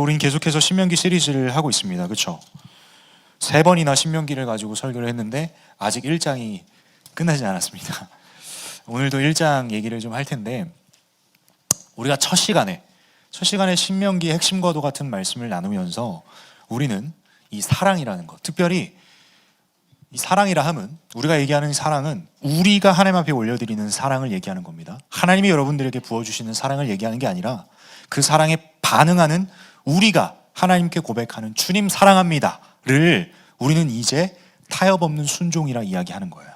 우린 계속해서 신명기 시리즈를 하고 있습니다. 그렇죠? 3번이나 신명기를 가지고 설교를 했는데 아직 1장이 끝나지 않았습니다. 오늘도 1장 얘기를 좀 할 텐데, 우리가 첫 시간에 신명기의 핵심과도 같은 말씀을 나누면서 우리는 이 사랑이라는 것, 특별히 이 사랑이라 함은, 우리가 얘기하는 사랑은 우리가 하나님 앞에 올려드리는 사랑을 얘기하는 겁니다. 하나님이 여러분들에게 부어주시는 사랑을 얘기하는 게 아니라 그 사랑에 반응하는 우리가 하나님께 고백하는 주님 사랑합니다를 우리는 이제 타협 없는 순종이라 이야기하는 거예요.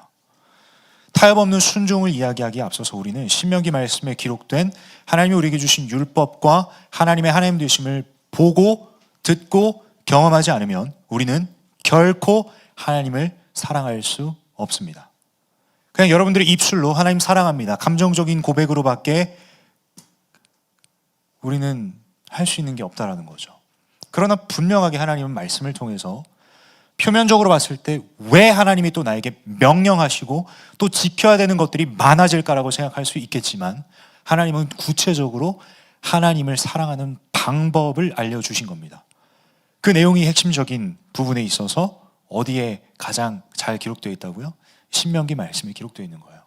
타협 없는 순종을 이야기하기에 앞서서 우리는 신명기 말씀에 기록된 하나님이 우리에게 주신 율법과 하나님의 하나님 되심을 보고 듣고 경험하지 않으면 우리는 결코 하나님을 사랑할 수 없습니다. 그냥 여러분들의 입술로 하나님 사랑합니다, 감정적인 고백으로밖에 우리는 할 수 있는 게 없다라는 거죠. 그러나 분명하게 하나님은 말씀을 통해서 표면적으로 봤을 때 왜 하나님이 또 나에게 명령하시고 또 지켜야 되는 것들이 많아질까라고 생각할 수 있겠지만, 하나님은 구체적으로 하나님을 사랑하는 방법을 알려주신 겁니다. 그 내용이 핵심적인 부분에 있어서 어디에 가장 잘 기록되어 있다고요? 신명기 말씀에 기록되어 있는 거예요.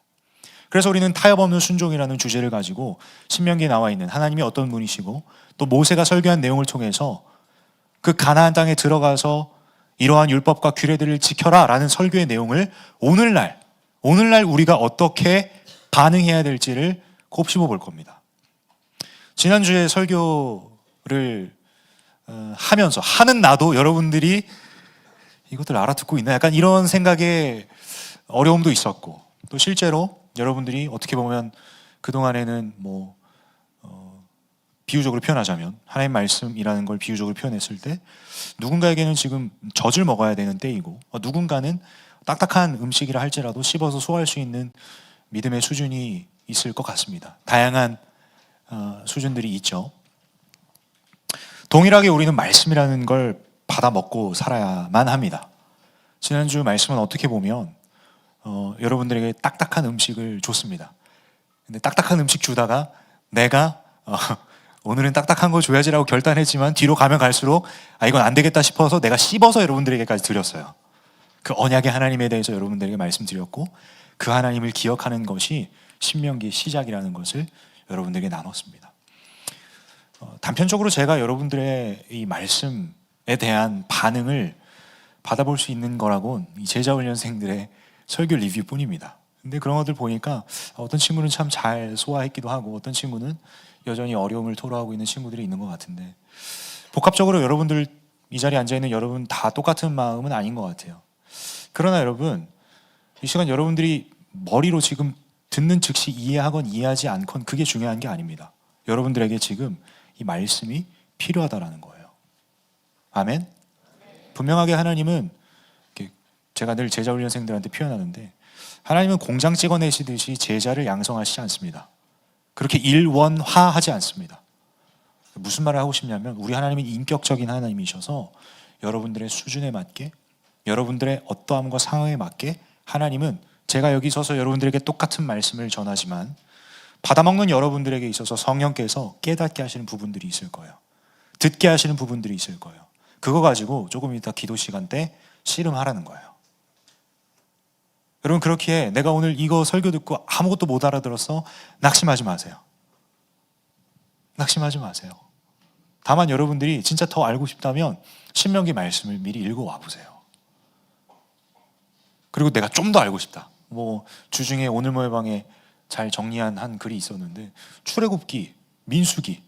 그래서 우리는 타협 없는 순종이라는 주제를 가지고 신명기에 나와 있는 하나님이 어떤 분이시고 또 모세가 설교한 내용을 통해서 그 가나안 땅에 들어가서 이러한 율법과 규례들을 지켜라 라는 설교의 내용을 오늘날 우리가 어떻게 반응해야 될지를 곱씹어 볼 겁니다. 지난주에 설교를 하면서 하는 나도 여러분들이 이것들 알아듣고 있나 약간 이런 생각에 어려움도 있었고, 또 실제로 여러분들이 어떻게 보면 그동안에는 비유적으로 표현하자면 하나님 말씀이라는 걸 비유적으로 표현했을 때 누군가에게는 지금 젖을 먹어야 되는 때이고, 누군가는 딱딱한 음식이라 할지라도 씹어서 소화할 수 있는 믿음의 수준이 있을 것 같습니다. 다양한 수준들이 있죠. 동일하게 우리는 말씀이라는 걸 받아 먹고 살아야만 합니다. 지난주 말씀은 어떻게 보면 여러분들에게 딱딱한 음식을 줬습니다. 근데 딱딱한 음식 주다가 내가 오늘은 딱딱한 거 줘야지라고 결단했지만 뒤로 가면 갈수록 이건 안 되겠다 싶어서 내가 씹어서 여러분들에게까지 드렸어요. 그 언약의 하나님에 대해서 여러분들에게 말씀드렸고, 그 하나님을 기억하는 것이 신명기의 시작이라는 것을 여러분들에게 나눴습니다. 단편적으로 제가 여러분들의 이 말씀에 대한 반응을 받아볼 수 있는 거라곤 이 제자훈련생들의 설교 리뷰뿐입니다. 근데 그런 것들 보니까 어떤 친구는 참 잘 소화했기도 하고, 어떤 친구는 여전히 어려움을 토로하고 있는 친구들이 있는 것 같은데, 복합적으로 여러분들, 이 자리에 앉아있는 여러분 다 똑같은 마음은 아닌 것 같아요. 그러나 여러분, 이 시간 여러분들이 머리로 지금 듣는 즉시 이해하건 이해하지 않건 그게 중요한 게 아닙니다. 여러분들에게 지금 이 말씀이 필요하다라는 거예요. 아멘? 분명하게 하나님은, 제가 늘 제자훈련생들한테 표현하는데, 하나님은 공장 찍어내시듯이 제자를 양성하시지 않습니다. 그렇게 일원화하지 않습니다. 무슨 말을 하고 싶냐면, 우리 하나님은 인격적인 하나님이셔서 여러분들의 수준에 맞게, 여러분들의 어떠함과 상황에 맞게 하나님은, 제가 여기 서서 여러분들에게 똑같은 말씀을 전하지만 받아먹는 여러분들에게 있어서 성령께서 깨닫게 하시는 부분들이 있을 거예요. 듣게 하시는 부분들이 있을 거예요. 그거 가지고 조금 이따 기도 시간 때 씨름하라는 거예요. 여러분, 그렇기에 내가 오늘 이거 설교 듣고 아무것도 못 알아들었어, 낙심하지 마세요. 낙심하지 마세요. 다만 여러분들이 진짜 더 알고 싶다면 신명기 말씀을 미리 읽어와 보세요. 그리고 내가 좀 더 알고 싶다, 주중에 오늘 모여방에 잘 정리한 한 글이 있었는데, 출애굽기, 민수기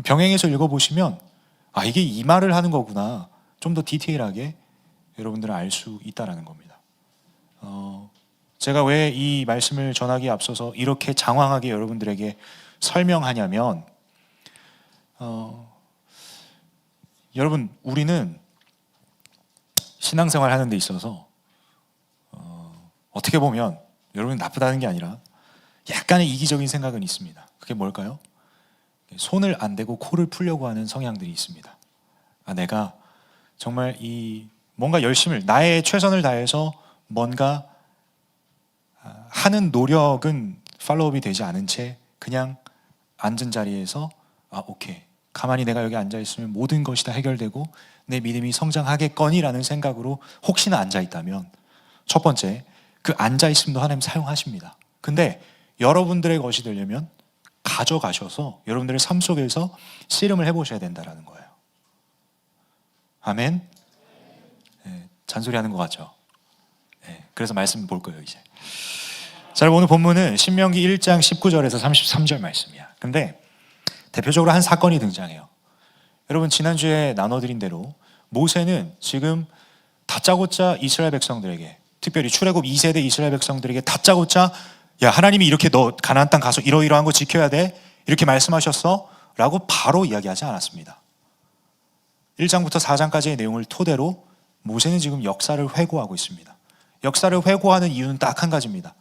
병행해서 읽어보시면 이게 이 말을 하는 거구나, 좀 더 디테일하게 여러분들은 알 수 있다는 겁니다. 제가 왜 이 말씀을 전하기에 앞서서 이렇게 장황하게 여러분들에게 설명하냐면, 여러분, 우리는 신앙생활 하는 데 있어서 어떻게 보면 여러분이 나쁘다는 게 아니라 약간의 이기적인 생각은 있습니다. 그게 뭘까요? 손을 안 대고 코를 풀려고 하는 성향들이 있습니다. 내가 정말 뭔가 열심을, 나의 최선을 다해서 뭔가 하는 노력은 팔로우업이 되지 않은 채 그냥 앉은 자리에서 오케이, 가만히 내가 여기 앉아 있으면 모든 것이 다 해결되고 내 믿음이 성장하겠거니라는 생각으로 혹시나 앉아 있다면, 첫 번째, 그 앉아 있음도 하나님 사용하십니다. 근데 여러분들의 것이 되려면 가져가셔서 여러분들의 삶 속에서 씨름을 해보셔야 된다는 거예요. 아멘. 네, 잔소리하는 것 같죠? 네, 그래서 말씀 볼 거예요 이제. 자, 오늘 본문은 신명기 1장 19절에서 33절 말씀이야. 근데 대표적으로 한 사건이 등장해요. 여러분, 지난주에 나눠드린 대로 모세는 지금 다짜고짜 이스라엘 백성들에게, 특별히 출애굽 2세대 이스라엘 백성들에게 다짜고짜, 야, 하나님이 이렇게 너 가나안 땅 가서 이러이러한 거 지켜야 돼, 이렇게 말씀하셨어 라고 바로 이야기하지 않았습니다. 1장부터 4장까지의 내용을 토대로 모세는 지금 역사를 회고하고 있습니다. 역사를 회고하는 이유는 딱 한 가지입니다.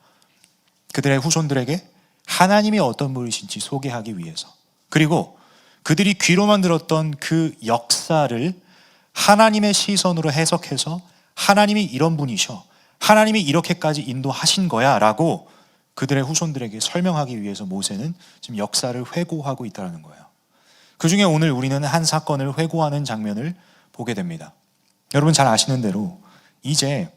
그들의 후손들에게 하나님이 어떤 분이신지 소개하기 위해서, 그리고 그들이 귀로만 들었던 그 역사를 하나님의 시선으로 해석해서 하나님이 이런 분이셔, 하나님이 이렇게까지 인도하신 거야 라고 그들의 후손들에게 설명하기 위해서 모세는 지금 역사를 회고하고 있다는 거예요. 그 중에 오늘 우리는 한 사건을 회고하는 장면을 보게 됩니다. 여러분 잘 아시는 대로 이제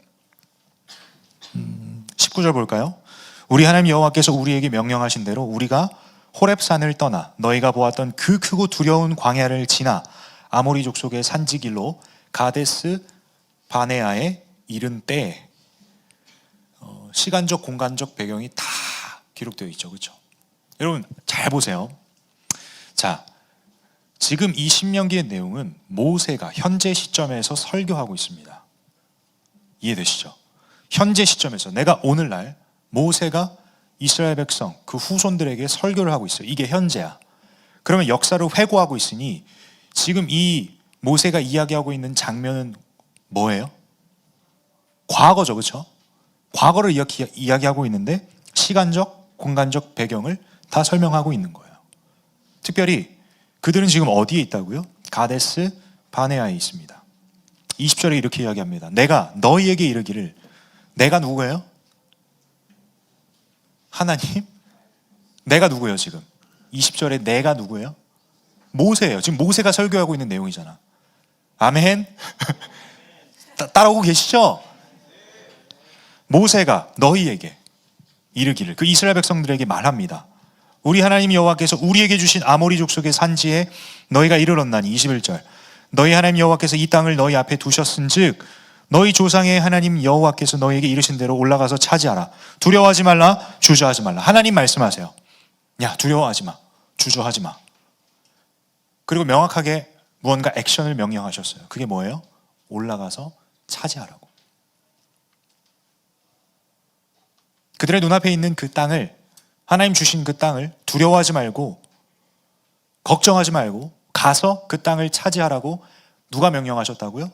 19절 볼까요? 우리 하나님 여호와께서 우리에게 명령하신 대로 우리가 호렙산을 떠나 너희가 보았던 그 크고 두려운 광야를 지나 아모리 족속의 산지길로 가데스 바네아에 이른 때에, 시간적 공간적 배경이 다 기록되어 있죠, 그렇죠? 여러분 잘 보세요. 자, 지금 이 신명기의 내용은 모세가 현재 시점에서 설교하고 있습니다. 이해되시죠? 현재 시점에서 내가 오늘날 모세가 이스라엘 백성 그 후손들에게 설교를 하고 있어요. 이게 현재야. 그러면 역사를 회고하고 있으니 지금 이 모세가 이야기하고 있는 장면은 뭐예요? 과거죠, 그렇죠? 과거를 이야기하고 있는데 시간적, 공간적 배경을 다 설명하고 있는 거예요. 특별히 그들은 지금 어디에 있다고요? 가데스 바네아에 있습니다. 20절에 이렇게 이야기합니다. 내가 너희에게 이르기를, 내가 누구예요? 하나님? 내가 누구예요 지금? 20절에 내가 누구예요? 모세예요. 지금 모세가 설교하고 있는 내용이잖아. 아멘? 따라오고 계시죠? 모세가 너희에게 이르기를, 그 이스라엘 백성들에게 말합니다. 우리 하나님 여호와께서 우리에게 주신 아모리 족속의 산지에 너희가 이르렀나니, 21절, 너희 하나님 여호와께서 이 땅을 너희 앞에 두셨은즉 너희 조상의 하나님 여호와께서 너희에게 이르신 대로 올라가서 차지하라. 두려워하지 말라, 주저하지 말라. 하나님 말씀하세요. 야, 두려워하지 마, 주저하지 마. 그리고 명확하게 무언가 액션을 명령하셨어요. 그게 뭐예요? 올라가서 차지하라고. 그들의 눈앞에 있는 그 땅을, 하나님 주신 그 땅을 두려워하지 말고 걱정하지 말고 가서 그 땅을 차지하라고 누가 명령하셨다고요?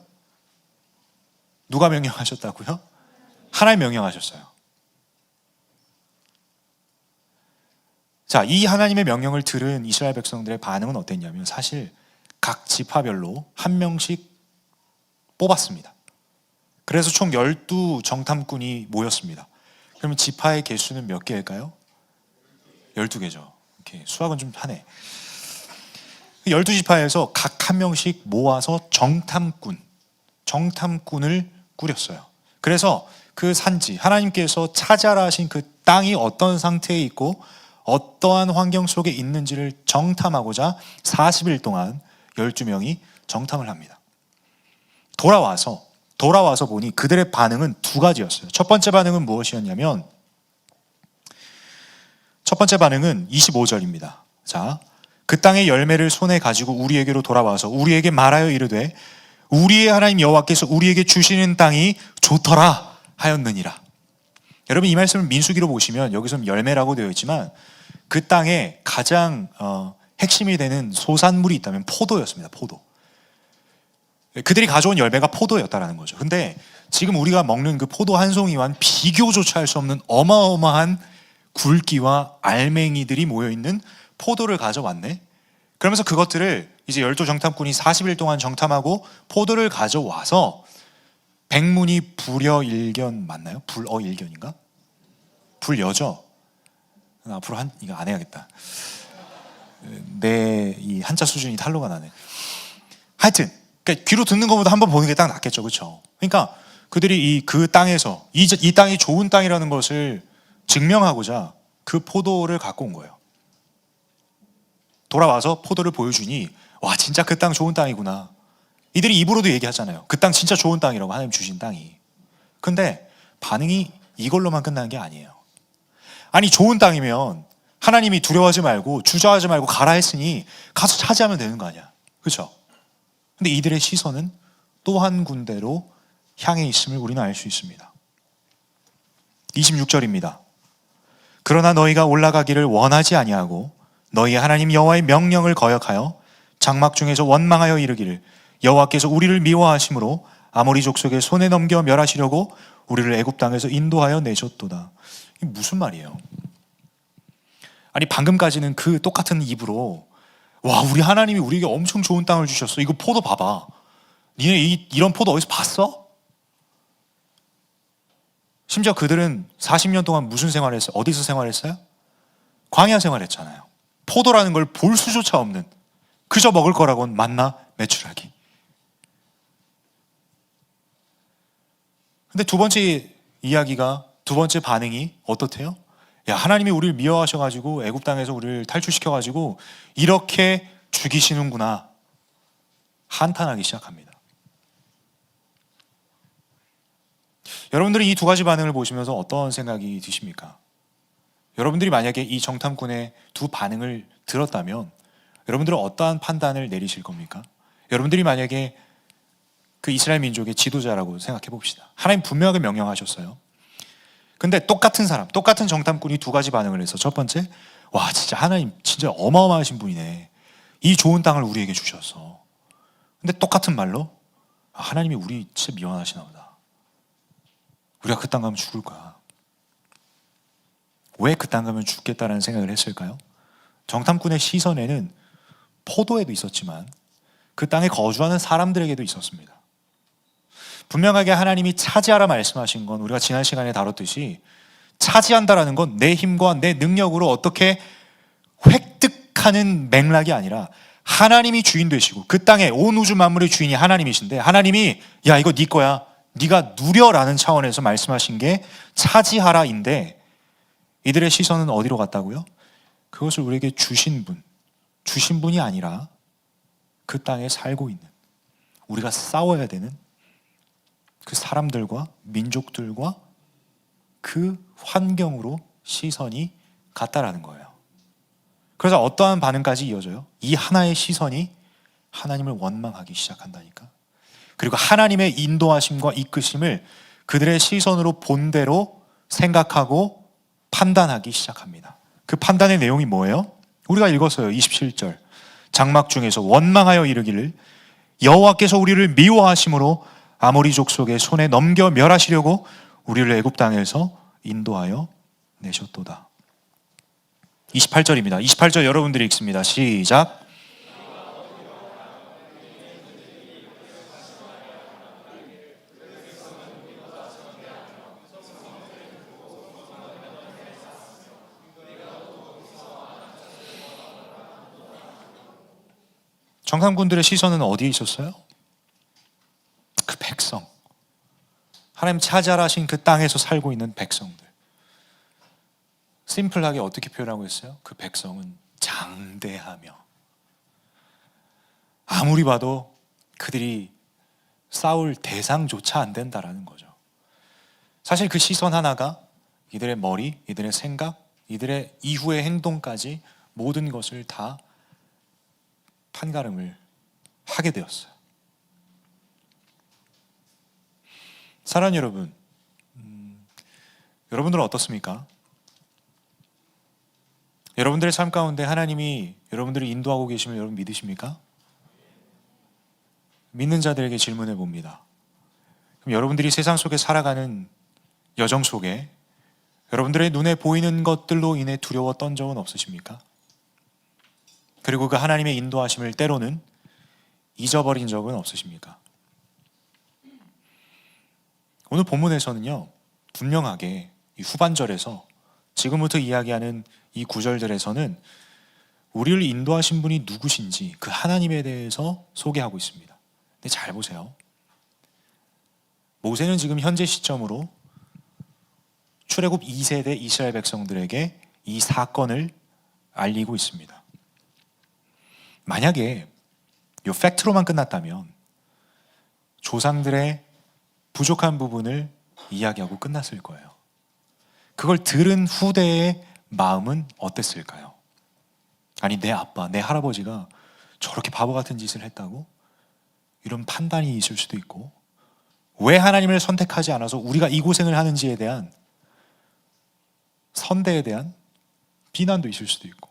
누가 명령하셨다고요? 하나님 명령하셨어요. 자, 이 하나님의 명령을 들은 이스라엘 백성들의 반응은 어땠냐면, 사실 각 지파별로 한 명씩 뽑았습니다. 그래서 총 12 정탐꾼이 모였습니다. 그러면 지파의 개수는 몇 개일까요? 12개죠. 이렇게 수학은 좀 하네. 12지파에서 각 한 명씩 모아서 정탐꾼을 꾸렸어요. 그래서 그 산지, 하나님께서 차지하라 하신 그 땅이 어떤 상태에 있고 어떠한 환경 속에 있는지를 정탐하고자 40일 동안 12명이 정탐을 합니다. 돌아와서 보니 그들의 반응은 두 가지였어요. 첫 번째 반응은 무엇이었냐면, 첫 번째 반응은 25절입니다. 자, 그 땅의 열매를 손에 가지고 우리에게로 돌아와서 우리에게 말하여 이르되 우리의 하나님 여호와께서 우리에게 주시는 땅이 좋더라 하였느니라. 여러분, 이 말씀을 민수기로 보시면 여기서 열매라고 되어 있지만 그 땅에 가장 핵심이 되는 소산물이 있다면 포도였습니다. 포도. 그들이 가져온 열매가 포도였다라는 거죠. 근데 지금 우리가 먹는 그 포도 한 송이와는 비교조차 할 수 없는 어마어마한 굵기와 알맹이들이 모여있는 포도를 가져왔네. 그러면서 그것들을 이제 12 정탐꾼이 40일 동안 정탐하고 포도를 가져와서 백문이 불여일견 맞나요? 불어일견인가? 불여죠? 앞으로 이거 안 해야겠다. 내 이 한자 수준이 탄로가 나네. 하여튼 그러니까 귀로 듣는 것보다 한번 보는 게 딱 낫겠죠, 그렇죠? 그러니까 그들이 그 땅에서 이 땅이 좋은 땅이라는 것을 증명하고자 그 포도를 갖고 온 거예요. 돌아와서 포도를 보여주니 와 진짜 그 땅 좋은 땅이구나. 이들이 입으로도 얘기하잖아요. 그 땅 진짜 좋은 땅이라고, 하나님 주신 땅이. 근데 반응이 이걸로만 끝나는 게 아니에요. 아니 좋은 땅이면 하나님이 두려워하지 말고 주저하지 말고 가라 했으니 가서 차지하면 되는 거 아니야, 그렇죠? 근데 이들의 시선은 또 한 군데로 향해 있음을 우리는 알 수 있습니다. 26절입니다. 그러나 너희가 올라가기를 원하지 아니하고 너희 하나님 여호와의 명령을 거역하여 장막 중에서 원망하여 이르기를 여호와께서 우리를 미워하심으로 아모리 족속의 손에 넘겨 멸하시려고 우리를 애굽 땅에서 인도하여 내셨도다. 이게 무슨 말이에요? 아니 방금까지는 그 똑같은 입으로 와 우리 하나님이 우리에게 엄청 좋은 땅을 주셨어. 이거 포도 봐봐. 니네 이런 포도 어디서 봤어? 심지어 그들은 40년 동안 무슨 생활을 했어요? 어디서 생활했어요? 광야 생활했잖아요. 포도라는 걸 볼 수조차 없는, 그저 먹을 거라고는 만나 메추라기. 근데 두 번째 이야기가, 두 번째 반응이 어떻대요? 야 하나님이 우리를 미워하셔가지고 애굽 땅에서 우리를 탈출시켜가지고 이렇게 죽이시는구나, 한탄하기 시작합니다. 여러분들이 이 두 가지 반응을 보시면서 어떤 생각이 드십니까? 여러분들이 만약에 이 정탐꾼의 두 반응을 들었다면 여러분들은 어떠한 판단을 내리실 겁니까? 여러분들이 만약에 그 이스라엘 민족의 지도자라고 생각해 봅시다. 하나님 분명하게 명령하셨어요. 근데 똑같은 사람, 똑같은 정탐꾼이 두 가지 반응을 해서, 첫 번째, 와 진짜 하나님 진짜 어마어마하신 분이네, 이 좋은 땅을 우리에게 주셨어. 근데 똑같은 말로 하나님이 우리 진짜 미워하시나 보다, 우리가 그 땅 가면 죽을 거야. 왜 그 땅 가면 죽겠다라는 생각을 했을까요? 정탐꾼의 시선에는 포도에도 있었지만 그 땅에 거주하는 사람들에게도 있었습니다. 분명하게 하나님이 차지하라 말씀하신 건 우리가 지난 시간에 다뤘듯이 차지한다라는 건 내 힘과 내 능력으로 어떻게 획득하는 맥락이 아니라 하나님이 주인 되시고 그 땅에 온 우주 만물의 주인이 하나님이신데 하나님이 야 이거 네 거야, 네가 누려라는 차원에서 말씀하신 게 차지하라인데, 이들의 시선은 어디로 갔다고요? 그것을 우리에게 주신 분이 아니라 그 땅에 살고 있는, 우리가 싸워야 되는 그 사람들과 민족들과 그 환경으로 시선이 갔다라는 거예요. 그래서 어떠한 반응까지 이어져요? 이 하나의 시선이 하나님을 원망하기 시작한다니까. 그리고 하나님의 인도하심과 이끄심을 그들의 시선으로 본 대로 생각하고 판단하기 시작합니다. 그 판단의 내용이 뭐예요? 우리가 읽었어요. 27절. 장막 중에서 원망하여 이르기를 여호와께서 우리를 미워하심으로 아모리 족속의 손에 넘겨 멸하시려고 우리를 애굽 땅에서 인도하여 내셨도다. 28절입니다. 28절 여러분들이 읽습니다. 시작. 정탐꾼들의 시선은 어디에 있었어요? 그 백성, 하나님 차지하신 그 땅에서 살고 있는 백성들. 심플하게 어떻게 표현하고 있어요? 그 백성은 장대하며, 아무리 봐도 그들이 싸울 대상조차 안 된다라는 거죠. 사실 그 시선 하나가 이들의 머리, 이들의 생각, 이들의 이후의 행동까지 모든 것을 다 판가름을 하게 되었어요. 사랑하는 여러분, 여러분들은 어떻습니까? 여러분들의 삶 가운데 하나님이 여러분들을 인도하고 계심을 여러분 믿으십니까? 믿는 자들에게 질문해 봅니다. 그럼 여러분들이 세상 속에 살아가는 여정 속에 여러분들의 눈에 보이는 것들로 인해 두려웠던 적은 없으십니까? 그리고 그 하나님의 인도하심을 때로는 잊어버린 적은 없으십니까? 오늘 본문에서는요, 분명하게 이 후반절에서 지금부터 이야기하는 이 구절들에서는 우리를 인도하신 분이 누구신지 그 하나님에 대해서 소개하고 있습니다. 근데 잘 보세요. 모세는 지금 현재 시점으로 출애굽 2세대 이스라엘 백성들에게 이 사건을 알리고 있습니다. 만약에 이 팩트로만 끝났다면 조상들의 부족한 부분을 이야기하고 끝났을 거예요. 그걸 들은 후대의 마음은 어땠을까요? 아니, 내 아빠, 내 할아버지가 저렇게 바보 같은 짓을 했다고? 이런 판단이 있을 수도 있고, 왜 하나님을 선택하지 않아서 우리가 이 고생을 하는지에 대한 선대에 대한 비난도 있을 수도 있고,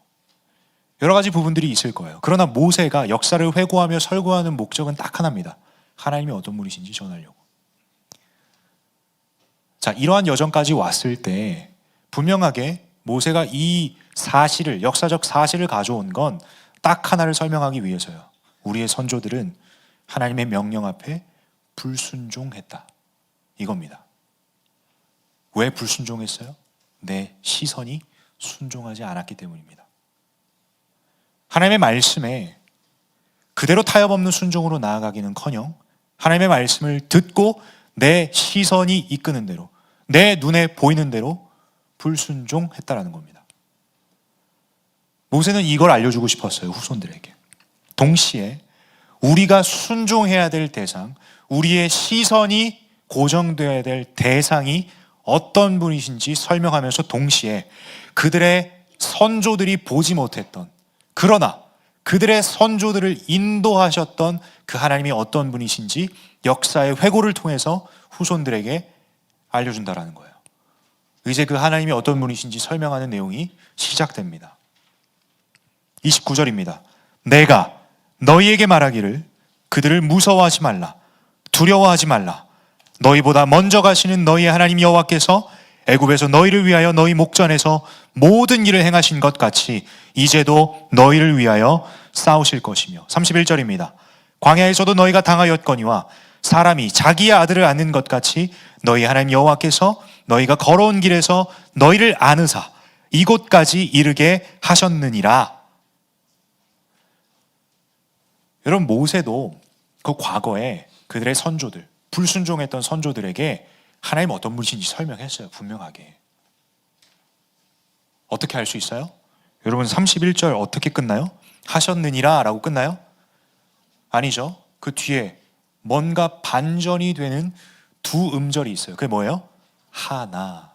여러 가지 부분들이 있을 거예요. 그러나 모세가 역사를 회고하며 설교하는 목적은 딱 하나입니다. 하나님이 어떤 분이신지 전하려고. 자, 이러한 여정까지 왔을 때 분명하게 모세가 이 사실을, 역사적 사실을 가져온 건 딱 하나를 설명하기 위해서요. 우리의 선조들은 하나님의 명령 앞에 불순종했다, 이겁니다. 왜 불순종했어요? 내 시선이 순종하지 않았기 때문입니다. 하나님의 말씀에 그대로 타협없는 순종으로 나아가기는커녕 하나님의 말씀을 듣고 내 시선이 이끄는 대로, 내 눈에 보이는 대로 불순종했다라는 겁니다. 모세는 이걸 알려주고 싶었어요, 후손들에게. 동시에 우리가 순종해야 될 대상, 우리의 시선이 고정되어야 될 대상이 어떤 분이신지 설명하면서 동시에 그들의 선조들이 보지 못했던, 그러나 그들의 선조들을 인도하셨던 그 하나님이 어떤 분이신지 역사의 회고를 통해서 후손들에게 알려준다라는 거예요. 이제 그 하나님이 어떤 분이신지 설명하는 내용이 시작됩니다. 29절입니다. 내가 너희에게 말하기를 그들을 무서워하지 말라, 두려워하지 말라. 너희보다 먼저 가시는 너희의 하나님 여호와께서 애굽에서 너희를 위하여 너희 목전에서 모든 일을 행하신 것 같이 이제도 너희를 위하여 싸우실 것이며. 31절입니다. 광야에서도 너희가 당하였거니와 사람이 자기의 아들을 안는 것 같이 너희 하나님 여호와께서 너희가 걸어온 길에서 너희를 안으사 이곳까지 이르게 하셨느니라. 여러분, 모세도 그 과거에 그들의 선조들, 불순종했던 선조들에게 하나님 어떤 분이신지 설명했어요, 분명하게. 어떻게 할 수 있어요? 여러분, 31절 어떻게 끝나요? 하셨느니라 라고 끝나요? 아니죠. 그 뒤에 뭔가 반전이 되는 두 음절이 있어요. 그게 뭐예요? 하나.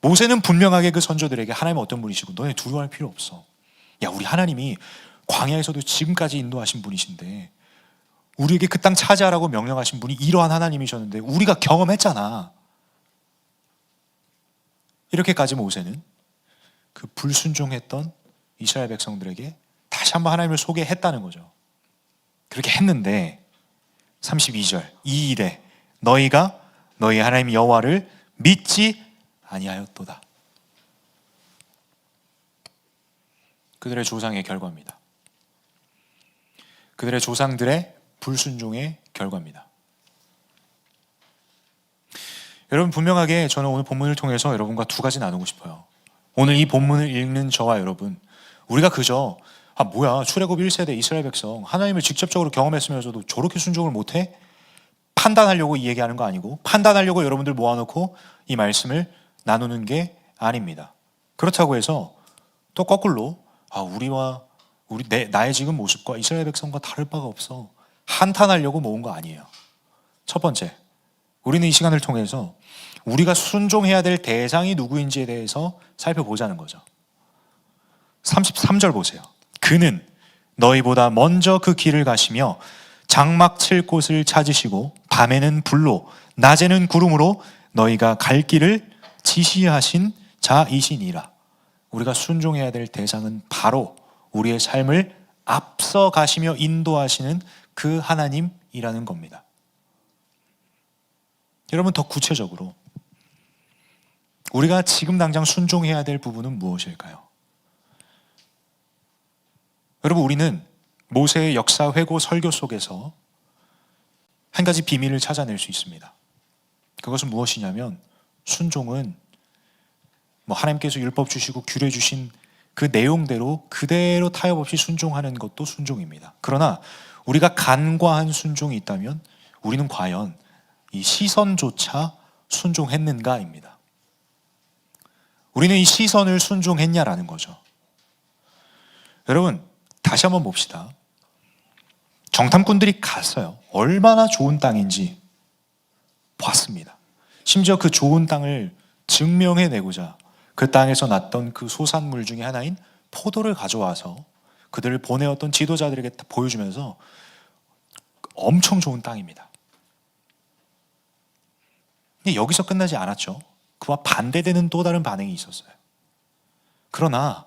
모세는 분명하게 그 선조들에게 하나님 어떤 분이시고 너네 두려워할 필요 없어. 야, 우리 하나님이 광야에서도 지금까지 인도하신 분이신데, 우리에게 그 땅 차지하라고 명령하신 분이 이러한 하나님이셨는데 우리가 경험했잖아. 이렇게까지 모세는 그 불순종했던 이스라엘 백성들에게 다시 한번 하나님을 소개했다는 거죠. 그렇게 했는데 32절, 이 일에 너희가 너희 하나님 여호와를 믿지 아니하였도다. 그들의 조상의 결과입니다. 그들의 조상들의 불순종의 결과입니다. 여러분, 분명하게 저는 오늘 본문을 통해서 여러분과 두 가지 나누고 싶어요. 오늘 이 본문을 읽는 저와 여러분, 우리가 그저 뭐야, 출애굽 1세대 이스라엘 백성 하나님을 직접적으로 경험했으면서도 저렇게 순종을 못해? 판단하려고 이 얘기하는 거 아니고, 판단하려고 여러분들 모아놓고 이 말씀을 나누는 게 아닙니다. 그렇다고 해서 또 거꾸로 나의 지금 모습과 이스라엘 백성과 다를 바가 없어, 한탄하려고 모은 거 아니에요. 첫 번째, 우리는 이 시간을 통해서 우리가 순종해야 될 대상이 누구인지에 대해서 살펴보자는 거죠. 33절 보세요. 그는 너희보다 먼저 그 길을 가시며 장막 칠 곳을 찾으시고 밤에는 불로 낮에는 구름으로 너희가 갈 길을 지시하신 자이시니라. 우리가 순종해야 될 대상은 바로 우리의 삶을 앞서 가시며 인도하시는 그 하나님이라는 겁니다. 여러분, 더 구체적으로 우리가 지금 당장 순종해야 될 부분은 무엇일까요? 여러분, 우리는 모세의 역사 회고 설교 속에서 한 가지 비밀을 찾아낼 수 있습니다. 그것은 무엇이냐면, 순종은 하나님께서 율법 주시고 규례 주신 그 내용대로 그대로 타협 없이 순종하는 것도 순종입니다. 그러나 우리가 간과한 순종이 있다면 우리는 과연 이 시선조차 순종했는가입니다. 우리는 이 시선을 순종했냐라는 거죠. 여러분, 다시 한번 봅시다. 정탐꾼들이 갔어요. 얼마나 좋은 땅인지 봤습니다. 심지어 그 좋은 땅을 증명해내고자 그 땅에서 났던 그 소산물 중에 하나인 포도를 가져와서 그들을 보내었던 지도자들에게 보여주면서 엄청 좋은 땅입니다. 근데 여기서 끝나지 않았죠. 그와 반대되는 또 다른 반응이 있었어요. 그러나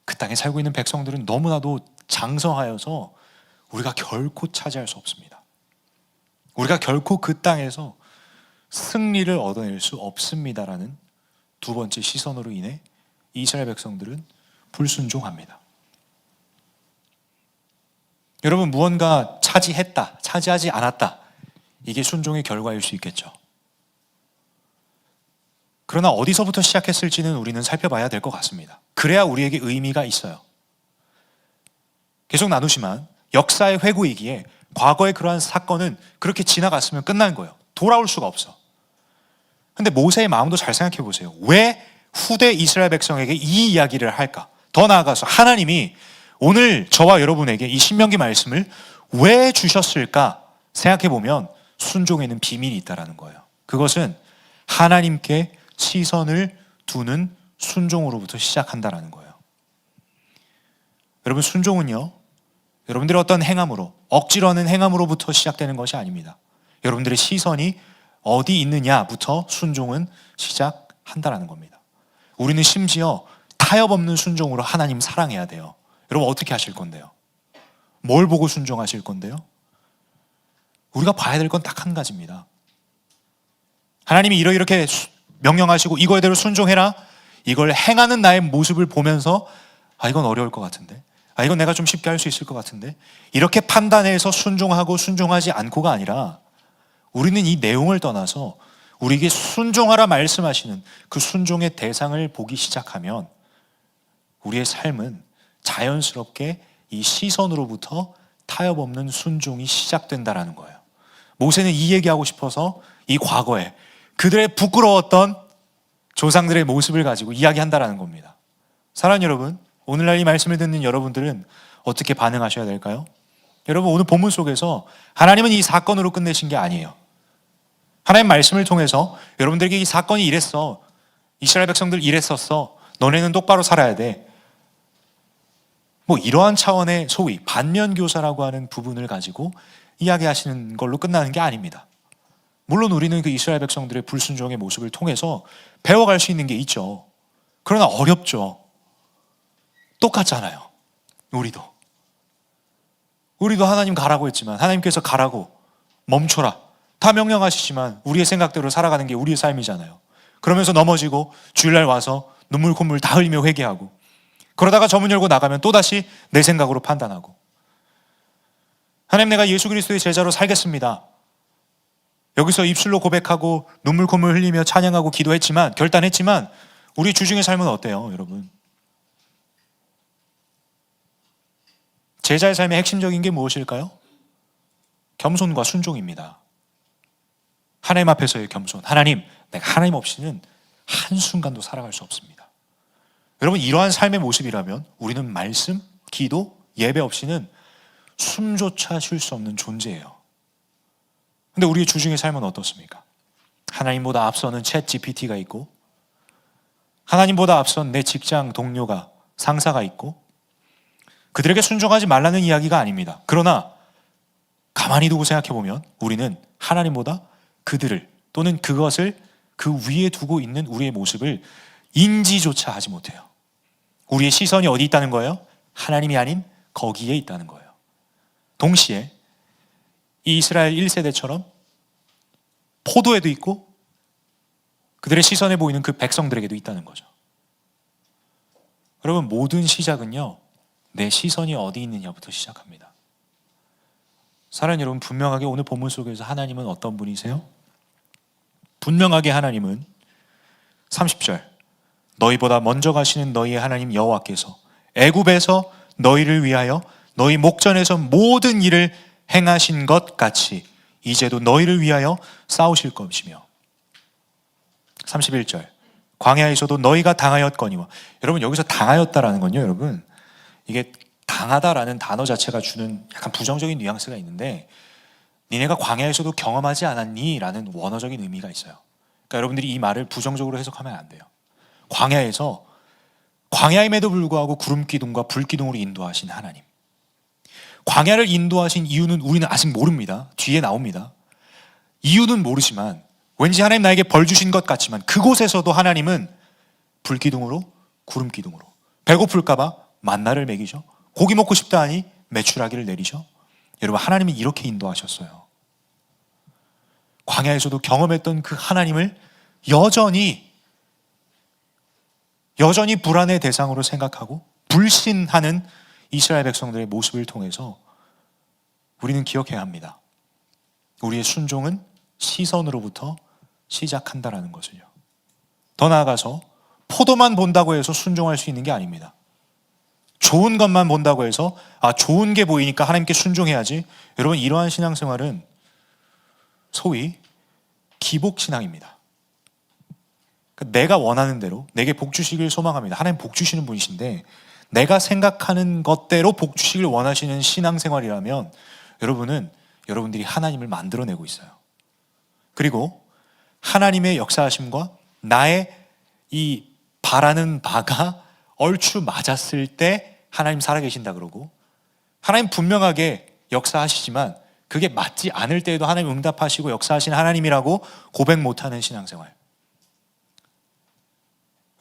그 땅에 살고 있는 백성들은 너무나도 장성하여서 우리가 결코 차지할 수 없습니다. 우리가 결코 그 땅에서 승리를 얻어낼 수 없습니다라는 두 번째 시선으로 인해 이스라엘 백성들은 불순종합니다. 여러분, 무언가 차지했다, 차지하지 않았다, 이게 순종의 결과일 수 있겠죠. 그러나 어디서부터 시작했을지는 우리는 살펴봐야 될 것 같습니다. 그래야 우리에게 의미가 있어요. 계속 나누지만 역사의 회고이기에 과거의 그러한 사건은 그렇게 지나갔으면 끝난 거예요. 돌아올 수가 없어. 근데 모세의 마음도 잘 생각해 보세요. 왜 후대 이스라엘 백성에게 이 이야기를 할까? 더 나아가서 하나님이 오늘 저와 여러분에게 이 신명기 말씀을 왜 주셨을까 생각해 보면 순종에는 비밀이 있다는 거예요. 그것은 하나님께 시선을 두는 순종으로부터 시작한다는 거예요. 여러분, 순종은요, 여러분들의 어떤 행함으로, 억지로 하는 행함으로부터 시작되는 것이 아닙니다. 여러분들의 시선이 어디 있느냐부터 순종은 시작한다는 겁니다. 우리는 심지어 타협 없는 순종으로 하나님 사랑해야 돼요. 여러분, 어떻게 하실 건데요? 뭘 보고 순종하실 건데요? 우리가 봐야 될 건 딱 한 가지입니다. 하나님이 이렇게 명령하시고 이거대로 순종해라, 이걸 행하는 나의 모습을 보면서 이건 어려울 것 같은데, 이건 내가 좀 쉽게 할 수 있을 것 같은데, 이렇게 판단해서 순종하고 순종하지 않고가 아니라 우리는 이 내용을 떠나서 우리에게 순종하라 말씀하시는 그 순종의 대상을 보기 시작하면 우리의 삶은 자연스럽게 이 시선으로부터 타협 없는 순종이 시작된다라는 거예요. 모세는 이 얘기하고 싶어서 이 과거에 그들의 부끄러웠던 조상들의 모습을 가지고 이야기한다라는 겁니다. 사랑하는 여러분, 오늘날 이 말씀을 듣는 여러분들은 어떻게 반응하셔야 될까요? 여러분, 오늘 본문 속에서 하나님은 이 사건으로 끝내신 게 아니에요. 하나님 말씀을 통해서 여러분들에게 이 사건이 이랬어, 이스라엘 백성들 이랬었어, 너네는 똑바로 살아야 돼, 이러한 차원의 소위 반면교사라고 하는 부분을 가지고 이야기하시는 걸로 끝나는 게 아닙니다. 물론 우리는 그 이스라엘 백성들의 불순종의 모습을 통해서 배워갈 수 있는 게 있죠. 그러나 어렵죠. 똑같잖아요. 우리도 하나님 가라고 했지만 하나님께서 가라고, 멈춰라, 다 명령하시지만 우리의 생각대로 살아가는 게 우리의 삶이잖아요. 그러면서 넘어지고 주일날 와서 눈물 콧물 다 흘리며 회개하고, 그러다가 저 문 열고 나가면 또다시 내 생각으로 판단하고, 하나님, 내가 예수 그리스도의 제자로 살겠습니다, 여기서 입술로 고백하고 눈물 콧물 흘리며 찬양하고 기도했지만, 결단했지만 우리 주중의 삶은 어때요, 여러분? 제자의 삶의 핵심적인 게 무엇일까요? 겸손과 순종입니다. 하나님 앞에서의 겸손. 하나님, 내가 하나님 없이는 한순간도 살아갈 수 없습니다. 여러분, 이러한 삶의 모습이라면 우리는 말씀, 기도, 예배 없이는 숨조차 쉴 수 없는 존재예요. 근데 우리의 주중의 삶은 어떻습니까? 하나님보다 앞서는 챗 GPT가 있고, 하나님보다 앞선 내 직장 동료가, 상사가 있고, 그들에게 순종하지 말라는 이야기가 아닙니다. 그러나 가만히 두고 생각해보면 우리는 하나님보다 그들을, 또는 그것을 그 위에 두고 있는 우리의 모습을 인지조차 하지 못해요. 우리의 시선이 어디 있다는 거예요? 하나님이 아닌 거기에 있다는 거예요. 동시에 이 이스라엘 1세대처럼 포도에도 있고 그들의 시선에 보이는 그 백성들에게도 있다는 거죠. 여러분, 모든 시작은요, 내 시선이 어디 있느냐부터 시작합니다. 사랑하는 여러분, 분명하게 오늘 본문 속에서 하나님은 어떤 분이세요? 분명하게 하나님은 30절, 너희보다 먼저 가시는 너희의 하나님 여호와께서 애굽에서 너희를 위하여 너희 목전에서 모든 일을 행하신 것 같이 이제도 너희를 위하여 싸우실 것이며 31절 광야에서도 너희가 당하였거니와. 여러분 여기서 당하였다라는 건요, 여러분 이게 당하다라는 단어 자체가 주는 약간 부정적인 뉘앙스가 있는데 니네가 광야에서도 경험하지 않았니? 라는 원어적인 의미가 있어요. 그러니까 여러분들이 이 말을 부정적으로 해석하면 안 돼요. 광야에서 광야임에도 불구하고 구름 기둥과 불 기둥으로 인도하신 하나님, 광야를 인도하신 이유는 우리는 아직 모릅니다. 뒤에 나옵니다. 이유는 모르지만 왠지 하나님 나에게 벌 주신 것 같지만 그곳에서도 하나님은 불 기둥으로 구름 기둥으로 배고플까 봐 만나를 먹이죠. 고기 먹고 싶다 하니 메추라기를 내리죠. 여러분 하나님이 이렇게 인도하셨어요. 광야에서도 경험했던 그 하나님을 여전히 불안의 대상으로 생각하고 불신하는 이스라엘 백성들의 모습을 통해서 우리는 기억해야 합니다. 우리의 순종은 시선으로부터 시작한다라는 것을요. 더 나아가서 포도만 본다고 해서 순종할 수 있는 게 아닙니다. 좋은 것만 본다고 해서 좋은 게 보이니까 하나님께 순종해야지. 여러분 이러한 신앙생활은 소위 기복신앙입니다. 그러니까 내가 원하는 대로 내게 복 주시길 소망합니다. 하나님 복 주시는 분이신데 내가 생각하는 것대로 복 주시길 원하시는 신앙생활이라면 여러분들이 하나님을 만들어내고 있어요. 그리고 하나님의 역사하심과 나의 이 바라는 바가 얼추 맞았을 때 하나님 살아계신다 그러고, 하나님 분명하게 역사하시지만 그게 맞지 않을 때에도 하나님 응답하시고 역사하신 하나님이라고 고백 못하는 신앙생활.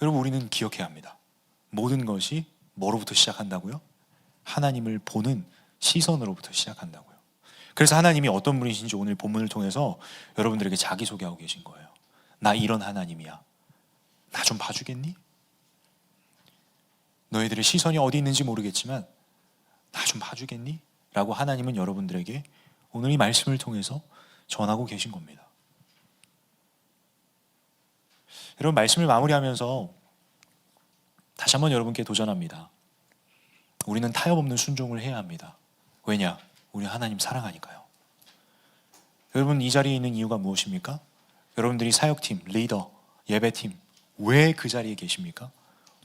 여러분 우리는 기억해야 합니다. 모든 것이 뭐로부터 시작한다고요? 하나님을 보는 시선으로부터 시작한다고요. 그래서 하나님이 어떤 분이신지 오늘 본문을 통해서 여러분들에게 자기소개하고 계신 거예요. 나 이런 하나님이야. 나 좀 봐주겠니? 너희들의 시선이 어디 있는지 모르겠지만 나 좀 봐주겠니? 라고 하나님은 여러분들에게 오늘 이 말씀을 통해서 전하고 계신 겁니다. 여러분 말씀을 마무리하면서 다시 한번 여러분께 도전합니다. 우리는 타협 없는 순종을 해야 합니다. 왜냐? 우리 하나님 사랑하니까요. 여러분 이 자리에 있는 이유가 무엇입니까? 여러분들이 사역팀, 리더, 예배팀 왜 그 자리에 계십니까?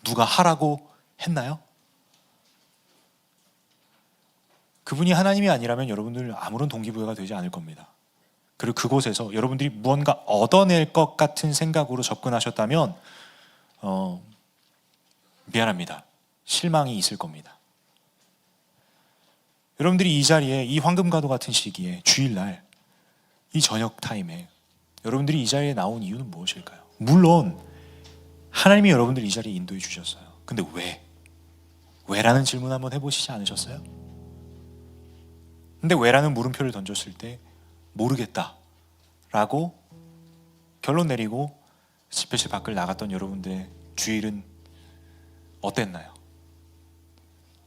누가 하라고 했나요? 그분이 하나님이 아니라면 여러분들 아무런 동기부여가 되지 않을 겁니다. 그리고 그곳에서 여러분들이 무언가 얻어낼 것 같은 생각으로 접근하셨다면 미안합니다. 실망이 있을 겁니다. 여러분들이 이 자리에 이 황금과도 같은 시기에 주일날 이 저녁 타임에 여러분들이 이 자리에 나온 이유는 무엇일까요? 물론 하나님이 여러분들 이 자리에 인도해 주셨어요. 근데 왜? 왜라는 질문 한번 해보시지 않으셨어요? 근데 왜라는 물음표를 던졌을 때 모르겠다라고 결론 내리고 집회실 밖을 나갔던 여러분들의 주일은 어땠나요?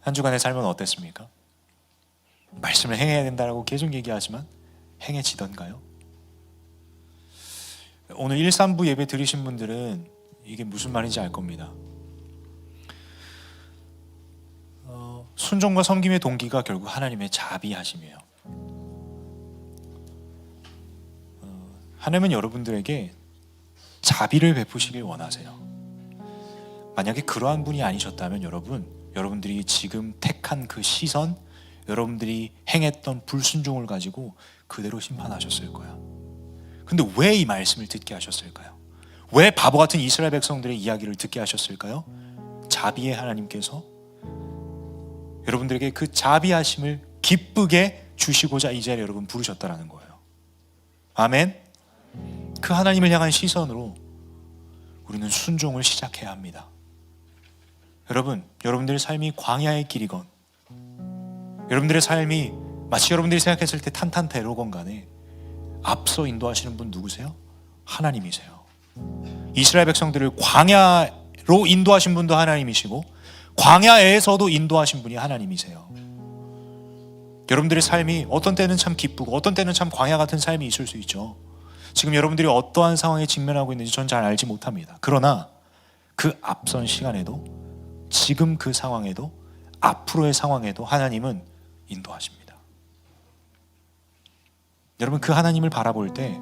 한 주간의 삶은 어땠습니까? 말씀을 행해야 된다고 계속 얘기하지만 행해지던가요? 오늘 1, 3부 예배 들으신 분들은 이게 무슨 말인지 알 겁니다. 순종과 섬김의 동기가 결국 하나님의 자비하심이에요. 하나님은 여러분들에게 자비를 베푸시길 원하세요. 만약에 그러한 분이 아니셨다면 여러분들이 지금 택한 그 시선, 여러분들이 행했던 불순종을 가지고 그대로 심판하셨을 거야. 근데 왜 이 말씀을 듣게 하셨을까요? 왜 바보 같은 이스라엘 백성들의 이야기를 듣게 하셨을까요? 자비의 하나님께서 여러분들에게 그 자비하심을 기쁘게 주시고자 이 자리에 여러분 부르셨다라는 거예요. 아멘. 그 하나님을 향한 시선으로 우리는 순종을 시작해야 합니다. 여러분들의 삶이 광야의 길이건 여러분들의 삶이 마치 여러분들이 생각했을 때 탄탄대로건 간에 앞서 인도하시는 분 누구세요? 하나님이세요. 이스라엘 백성들을 광야로 인도하신 분도 하나님이시고 광야에서도 인도하신 분이 하나님이세요. 여러분들의 삶이 어떤 때는 참 기쁘고 어떤 때는 참 광야 같은 삶이 있을 수 있죠. 지금 여러분들이 어떠한 상황에 직면하고 있는지 전 잘 알지 못합니다. 그러나 그 앞선 시간에도, 지금 그 상황에도, 앞으로의 상황에도 하나님은 인도하십니다. 여러분, 그 하나님을 바라볼 때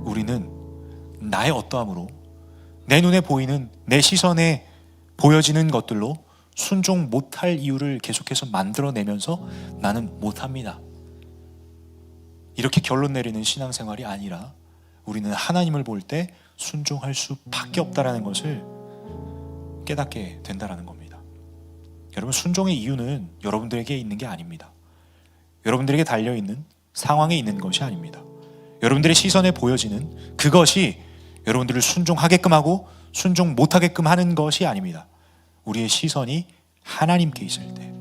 우리는 나의 어떠함으로, 내 눈에 보이는, 내 시선에 보여지는 것들로 순종 못할 이유를 계속해서 만들어내면서 나는 못합니다, 이렇게 결론 내리는 신앙생활이 아니라 우리는 하나님을 볼 때 순종할 수밖에 없다라는 것을 깨닫게 된다는 겁니다. 여러분, 순종의 이유는 여러분들에게 있는 게 아닙니다. 여러분들에게 달려있는 상황에 있는 것이 아닙니다. 여러분들의 시선에 보여지는 그것이 여러분들을 순종하게끔 하고 순종 못하게끔 하는 것이 아닙니다. 우리의 시선이 하나님께 있을 때,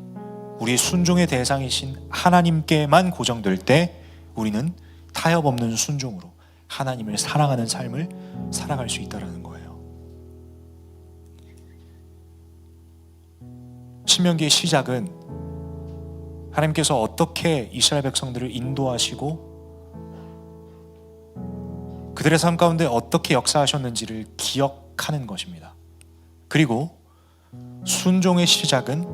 우리의 순종의 대상이신 하나님께만 고정될 때 우리는 타협 없는 순종으로 하나님을 사랑하는 삶을 살아갈 수 있다는 거예요. 신명기의 시작은 하나님께서 어떻게 이스라엘 백성들을 인도하시고 그들의 삶 가운데 어떻게 역사하셨는지를 기억하는 것입니다. 그리고 순종의 시작은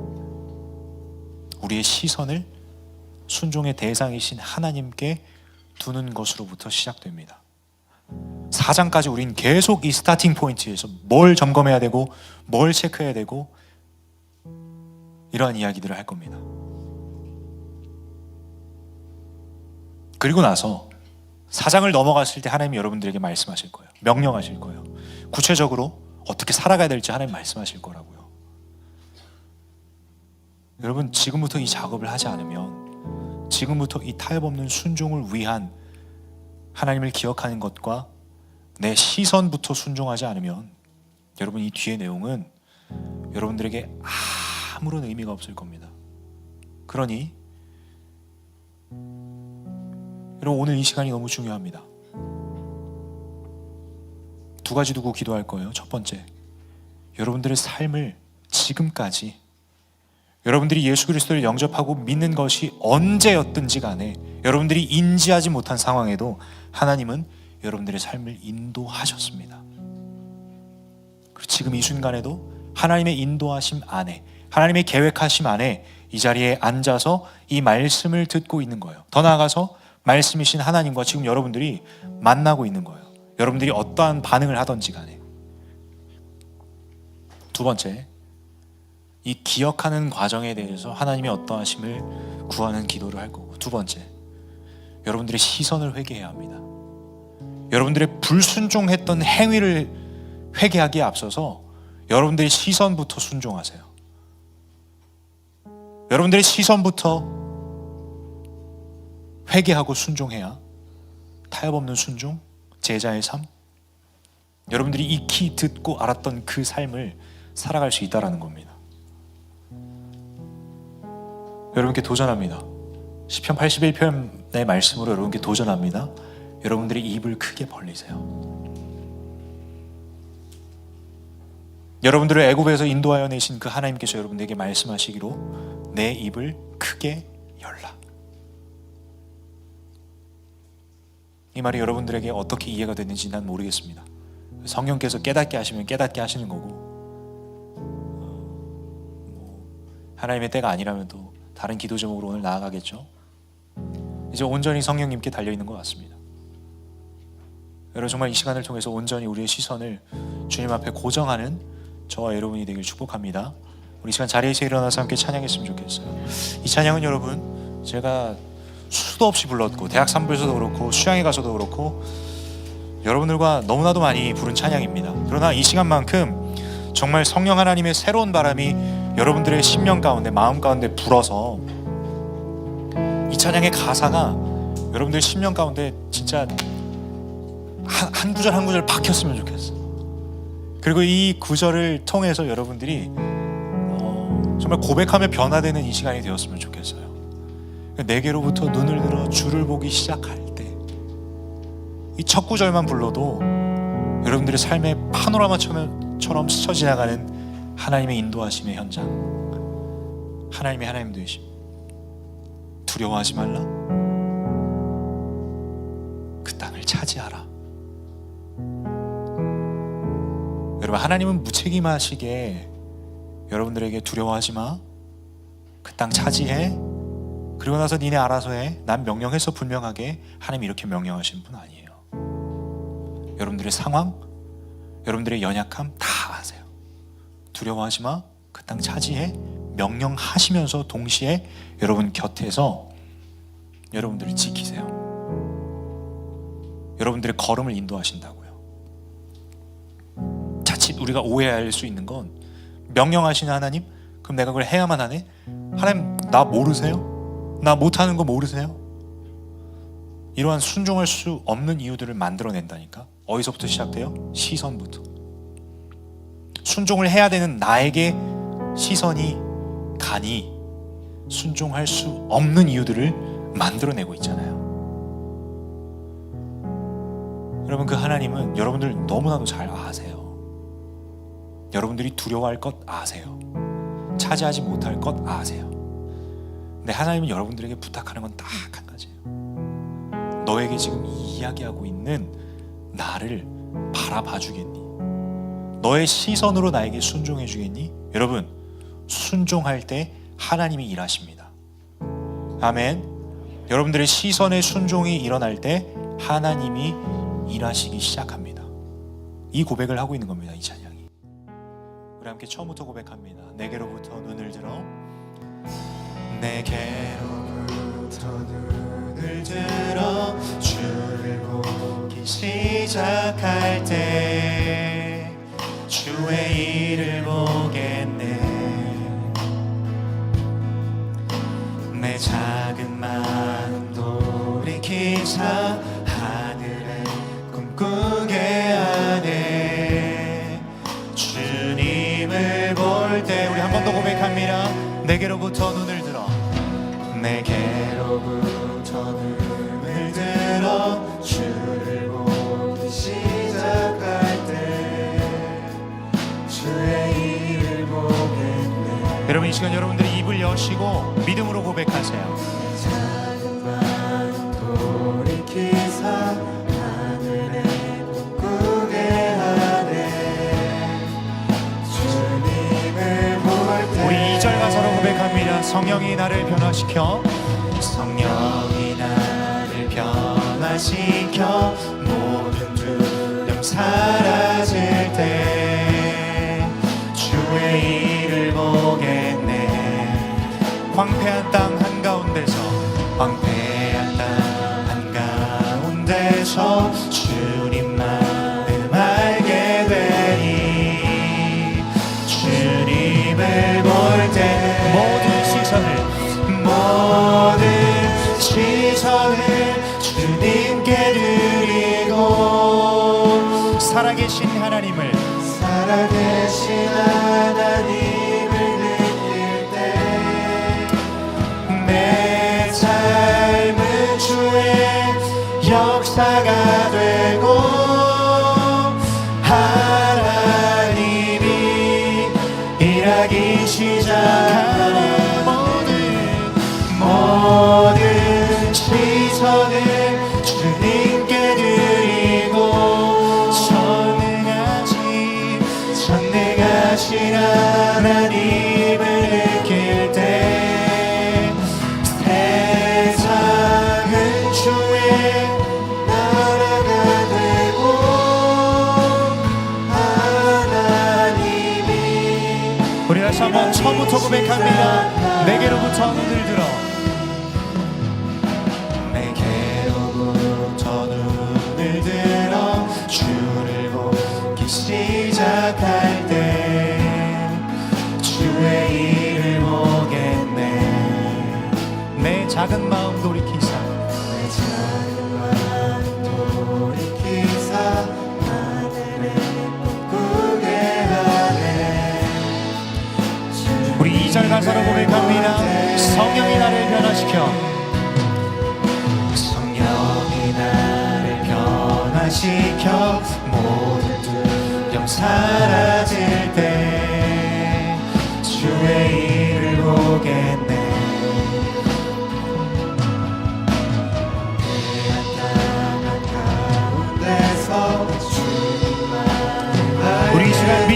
우리의 시선을 순종의 대상이신 하나님께 두는 것으로부터 시작됩니다. 4장까지 우린 계속 이 스타팅 포인트에서 뭘 점검해야 되고 뭘 체크해야 되고 이러한 이야기들을 할 겁니다. 그리고 나서 4장을 넘어갔을 때 하나님이 여러분들에게 말씀하실 거예요. 명령하실 거예요. 구체적으로 어떻게 살아가야 될지 하나님 말씀하실 거라고요. 여러분, 지금부터 이 작업을 하지 않으면, 지금부터 이 타협 없는 순종을 위한 하나님을 기억하는 것과 내 시선부터 순종하지 않으면 여러분, 이 뒤의 내용은 여러분들에게 아무런 의미가 없을 겁니다. 그러니 여러분, 오늘 이 시간이 너무 중요합니다. 두 가지 두고 기도할 거예요. 첫 번째, 여러분들의 삶을 지금까지 여러분들이 예수 그리스도를 영접하고 믿는 것이 언제였든지 간에 여러분들이 인지하지 못한 상황에도 하나님은 여러분들의 삶을 인도하셨습니다. 그리고 지금 이 순간에도 하나님의 인도하심 안에, 하나님의 계획하심 안에 이 자리에 앉아서 이 말씀을 듣고 있는 거예요. 더 나아가서 말씀이신 하나님과 지금 여러분들이 만나고 있는 거예요. 여러분들이 어떠한 반응을 하든지 간에. 두 번째, 이 기억하는 과정에 대해서 하나님의 어떠하심을 구하는 기도를 할 거고, 두 번째, 여러분들의 시선을 회개해야 합니다. 여러분들의 불순종했던 행위를 회개하기에 앞서서 여러분들의 시선부터 순종하세요. 여러분들의 시선부터 회개하고 순종해야 타협 없는 순종, 제자의 삶, 여러분들이 익히 듣고 알았던 그 삶을 살아갈 수 있다는 겁니다. 여러분께 도전합니다. 시편 81편의 말씀으로 여러분께 도전합니다. 여러분들이 입을 크게 벌리세요. 여러분들을 애굽에서 인도하여 내신 그 하나님께서 여러분들에게 말씀하시기로 내 입을 크게 열라. 이 말이 여러분들에게 어떻게 이해가 됐는지 난 모르겠습니다. 성령께서 깨닫게 하시면 깨닫게 하시는 거고, 하나님의 때가 아니라면 또 다른 기도 제목으로 오늘 나아가겠죠. 이제 온전히 성령님께 달려있는 것 같습니다. 여러분, 정말 이 시간을 통해서 온전히 우리의 시선을 주님 앞에 고정하는 저와 여러분이 되길 축복합니다. 우리 시간 자리에서 일어나서 함께 찬양했으면 좋겠어요. 이 찬양은 여러분, 제가 수도 없이 불렀고 대학 3부에서도 그렇고 수양에 가서도 그렇고 여러분들과 너무나도 많이 부른 찬양입니다. 그러나 이 시간만큼 정말 성령 하나님의 새로운 바람이 여러분들의 심령 가운데, 마음 가운데 불어서 이 찬양의 가사가 여러분들 심령 가운데 진짜 한 구절 한 구절 박혔으면 좋겠어요. 그리고 이 구절을 통해서 여러분들이 정말 고백하며 변화되는 이 시간이 되었으면 좋겠어요. 내게로부터 눈을 들어 주를 보기 시작할 때 이 첫 구절만 불러도 여러분들의 삶의 파노라마처럼 스쳐 지나가는 하나님의 인도하심의 현장, 하나님의 하나님 되심, 두려워하지 말라, 그 땅을 차지하라. 여러분, 하나님은 무책임하시게 여러분들에게 두려워하지 마, 그 땅 차지해, 그리고 나서 니네 알아서 해, 난 명령해서 분명하게, 하나님 이렇게 명령하신 분 아니에요. 여러분들의 상황, 여러분들의 연약함 다 아세요. 두려워하지 마, 그 땅 차지해, 명령하시면서 동시에 여러분 곁에서 여러분들을 지키세요. 여러분들의 걸음을 인도하신다고요. 자칫 우리가 오해할 수 있는 건, 명령하시는 하나님, 그럼 내가 그걸 해야만 하네? 하나님 나 모르세요? 나 못하는 거 모르세요? 이러한 순종할 수 없는 이유들을 만들어낸다니까. 어디서부터 시작돼요? 시선부터. 순종을 해야 되는 나에게 시선이 가니 순종할 수 없는 이유들을 만들어내고 있잖아요. 여러분, 그 하나님은 여러분들 너무나도 잘 아세요. 여러분들이 두려워할 것 아세요. 차지하지 못할 것 아세요. 근데 하나님은 여러분들에게 부탁하는 건 딱 한 가지예요. 너에게 지금 이야기하고 있는 나를 바라봐 주겠니? 너의 시선으로 나에게 순종해 주겠니? 여러분, 순종할 때 하나님이 일하십니다. 아멘. 여러분들의 시선의 순종이 일어날 때 하나님이 일하시기 시작합니다. 이 고백을 하고 있는 겁니다. 이 찬양이. 우리 함께 처음부터 고백합니다. 내게로부터 눈을 들어, 내게로부터 눈을 들어 주를 보기 시작할 때 주의 일을 보겠네. 내 작은 마음 돌이키사 하늘을 꿈꾸게 하네. 주님을 볼 때 우리 한 번 더 고백합니다. 내게로부터 눈을 들어, 내게로부터 눈을 들어 주를 보기 시작할 때 주의 일을 보겠네. 여러분, 이 시간 여러분들이 입을 여시고 믿음으로 고백하세요. 작은 마음 돌이키사 하늘에 꿈꾸게 하네. 주님을 볼 때 우리 2절 가사로 고백합니다. 성령이 나를 변화시켜, 성령이 나를 변화시켜 모든 두려움 사라질 때 주의 일을 보겠네. 황폐한 땅 한가운데서, 황폐한 땅 한가운데서 주님 마음 알게 되니 주님을 볼 때 모든 시선을 주님께 드리고, 살아계신 하나님을 느낄 때 내 삶은 주의 역사가 되고 하나님이 일하기 시작하네. 모든 시선을 주님께 드리고 전능하신 하나님을 느낄 때 세상은 주의 나라가 되고 하나님이 우리 다시 한번 처음부터 고백합니다. 내게로부터 눈을 들어, 주를 보기 시작할 때 주의 일을 보겠네. 내 작은 마음 돌이키사, 내 작은 마음 돌이키사 하늘을 꿈꾸게 하네. 우리 2절 가사로 고백합니다. 성령이 나를 변화시켜, 성령이 나를 변화시켜 모든 두려움 사라질 때 주의 일을 보겠네. 우리 이 시간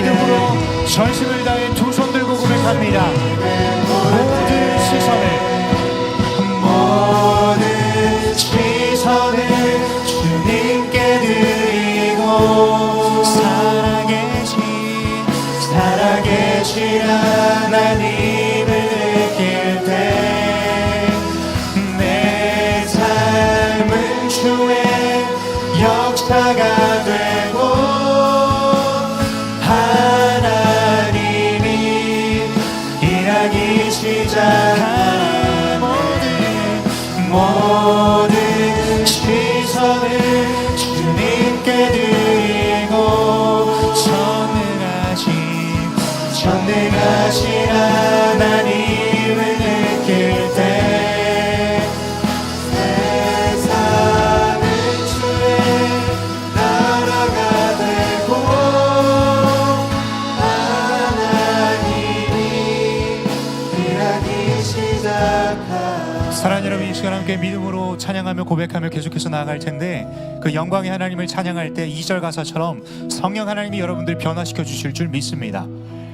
함께 믿음으로 찬양하며 고백하며 계속해서 나아갈 텐데, 그 영광의 하나님을 찬양할 때 2절 가사처럼 성령 하나님이 여러분들 변화시켜 주실 줄 믿습니다.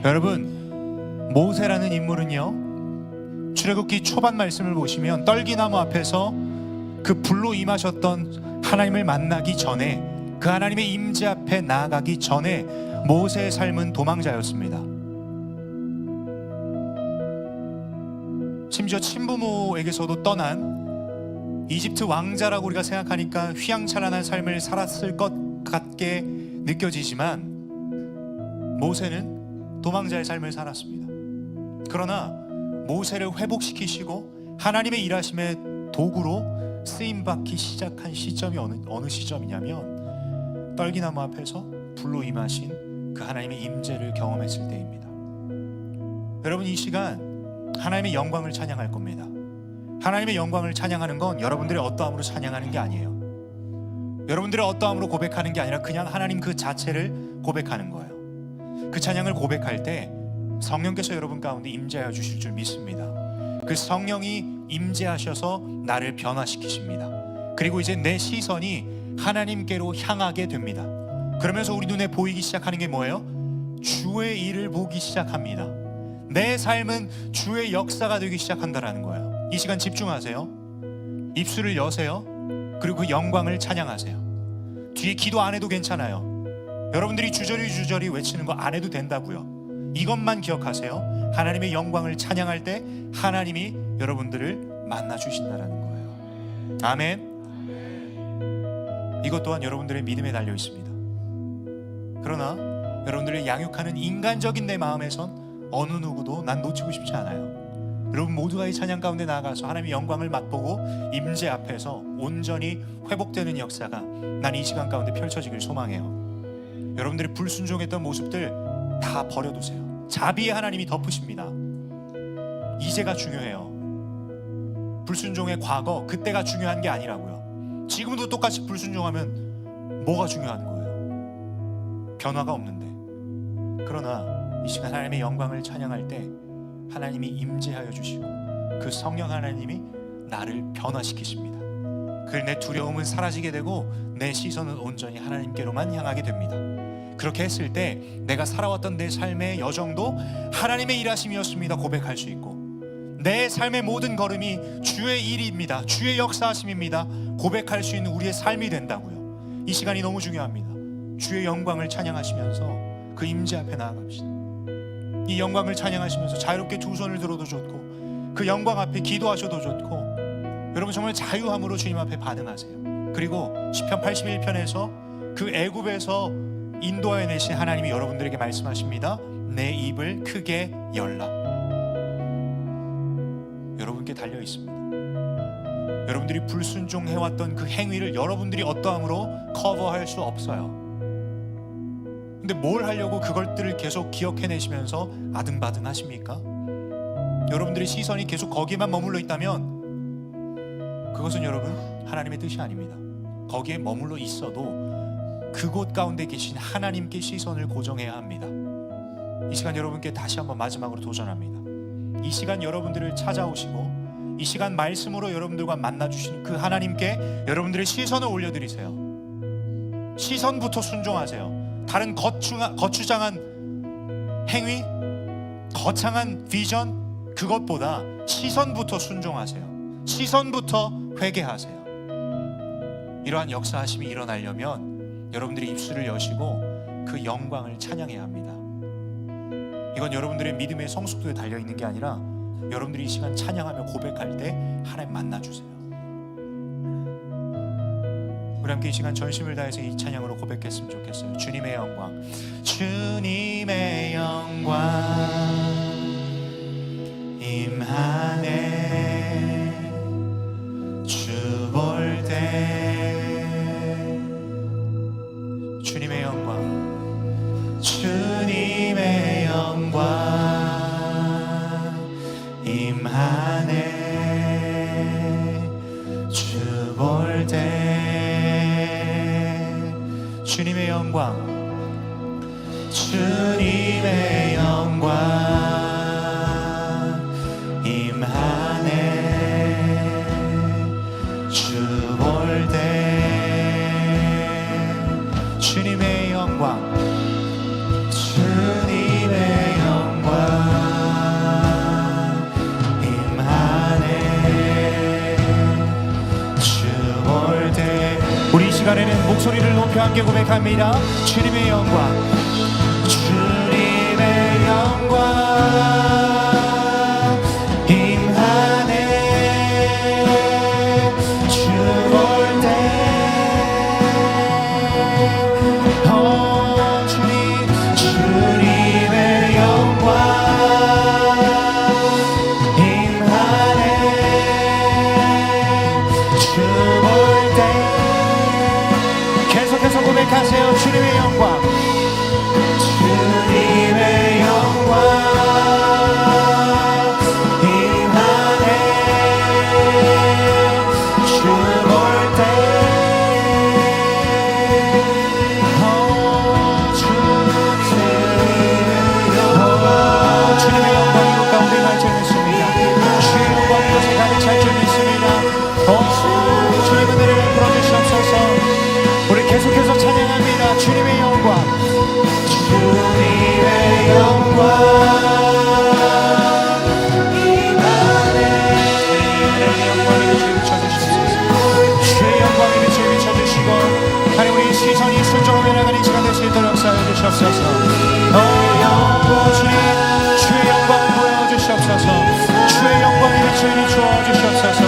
여러분, 모세라는 인물은요, 출애굽기 초반 말씀을 보시면 떨기나무 앞에서 그 불로 임하셨던 하나님을 만나기 전에, 그 하나님의 임재 앞에 나아가기 전에 모세의 삶은 도망자였습니다. 심지어 친부모에게서도 떠난 이집트 왕자라고 우리가 생각하니까 휘황찬란한 삶을 살았을 것 같게 느껴지지만 모세는 도망자의 삶을 살았습니다. 그러나 모세를 회복시키시고 하나님의 일하심의 도구로 쓰임받기 시작한 시점이 어느 시점이냐면, 떨기나무 앞에서 불로 임하신 그 하나님의 임재를 경험했을 때입니다. 여러분, 이 시간 하나님의 영광을 찬양할 겁니다. 하나님의 영광을 찬양하는 건 여러분들의 어떠함으로 찬양하는 게 아니에요. 여러분들의 어떠함으로 고백하는 게 아니라 그냥 하나님 그 자체를 고백하는 거예요. 그 찬양을 고백할 때 성령께서 여러분 가운데 임재하여 주실 줄 믿습니다. 그 성령이 임재하셔서 나를 변화시키십니다. 그리고 이제 내 시선이 하나님께로 향하게 됩니다. 그러면서 우리 눈에 보이기 시작하는 게 뭐예요? 주의 일을 보기 시작합니다. 내 삶은 주의 역사가 되기 시작한다라는 거예요. 이 시간 집중하세요. 입술을 여세요. 그리고 그 영광을 찬양하세요. 뒤에 기도 안 해도 괜찮아요. 여러분들이 주저리 외치는 거 안 해도 된다고요. 이것만 기억하세요. 하나님의 영광을 찬양할 때 하나님이 여러분들을 만나 주신다라는 거예요. 아멘. 이것 또한 여러분들의 믿음에 달려 있습니다. 그러나 여러분들을 양육하는 인간적인 내 마음에선 어느 누구도 난 놓치고 싶지 않아요. 여러분 모두가 이 찬양 가운데 나아가서 하나님의 영광을 맛보고 임재 앞에서 온전히 회복되는 역사가 난 이 시간 가운데 펼쳐지길 소망해요. 여러분들이 불순종했던 모습들 다 버려두세요. 자비의 하나님이 덮으십니다. 이제가 중요해요. 불순종의 과거, 그때가 중요한 게 아니라고요. 지금도 똑같이 불순종하면 뭐가 중요한 거예요? 변화가 없는데. 그러나 이 시간 하나님의 영광을 찬양할 때 하나님이 임재하여 주시고 그 성령 하나님이 나를 변화시키십니다. 그 내 두려움은 사라지게 되고 내 시선은 온전히 하나님께로만 향하게 됩니다. 그렇게 했을 때 내가 살아왔던 내 삶의 여정도 하나님의 일하심이었습니다 고백할 수 있고, 내 삶의 모든 걸음이 주의 일입니다, 주의 역사하심입니다 고백할 수 있는 우리의 삶이 된다고요. 이 시간이 너무 중요합니다. 주의 영광을 찬양하시면서 그 임재 앞에 나아갑시다. 이 영광을 찬양하시면서 자유롭게 두 손을 들어도 좋고 그 영광 앞에 기도하셔도 좋고, 여러분 정말 자유함으로 주님 앞에 반응하세요. 그리고 시편 81편에서 그 애굽에서 인도하여 내신 하나님이 여러분들에게 말씀하십니다. 내 입을 크게 열라. 여러분께 달려 있습니다. 여러분들이 불순종해왔던 그 행위를 여러분들이 어떠함으로 커버할 수 없어요. 근데 뭘 하려고 그것들을 계속 기억해내시면서 아등바등 하십니까? 여러분들의 시선이 계속 거기에만 머물러 있다면 그것은 여러분 하나님의 뜻이 아닙니다. 거기에 머물러 있어도 그곳 가운데 계신 하나님께 시선을 고정해야 합니다. 이 시간 여러분께 다시 한번 마지막으로 도전합니다. 이 시간 여러분들을 찾아오시고 이 시간 말씀으로 여러분들과 만나주신 그 하나님께 여러분들의 시선을 올려드리세요. 시선부터 순종하세요. 다른 거추장한 행위, 거창한 비전, 그것보다 시선부터 순종하세요. 시선부터 회개하세요. 이러한 역사하심이 일어나려면 여러분들이 입술을 여시고 그 영광을 찬양해야 합니다. 이건 여러분들의 믿음의 성숙도에 달려있는 게 아니라 여러분들이 이 시간 찬양하며 고백할 때 하나님 만나주세요. 우리 함께 이 시간 전심을 다해서 이 찬양으로 고백했으면 좋겠어요. 주님의 영광, 주님의 영광 임하네. 주 볼 때 주님의 영광, 주님의 영광 임하네. 주 볼 때 주님의 영광, 주님의 영광 임하네. 볼 때 우리 이 시간에는 목소리를 높여 함께 고백합니다. 주님의 영광, 주님의 영광 임하네. 주 볼 때 주님의 영광 임하네. 주 볼 때 계속해서 고백하세요. 주님의 영광, 주님의 영광 임하네. 주 볼 때 주님의 영광이 이곳 가운데 갇혀 있습니다. 주의 영광이 이곳에 가득 찰 줄 믿습니다. 주님 은혜를 베풀어 주시옵소서. 우리 계속해서 찬양합니다. 주님의 영광, 주님의 영광 임하네. 영광의 빛을 비춰주시옵소서. 주의 영광의 빛을 비춰주시고 하나님 우리 시선이 순종하며 나가는 시간 될 수 있도록 역사하여 주시옵소서. 주님 주의 영광을 보여주시옵소서. 주의 영광의 빛을 비추어 주시옵소서.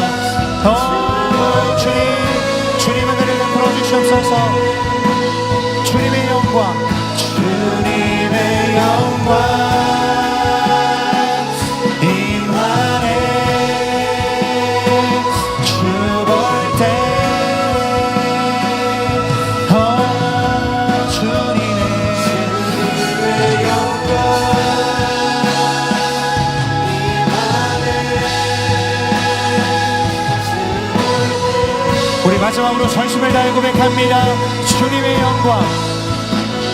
주님 은혜를 베풀어 주시옵소서. 주님의 영광, 주님의 영광 임하네. 주 볼 때 주님의 영광 임하네. 우리 마지막으로 전심을 다해 고백합니다. 주님의 영광,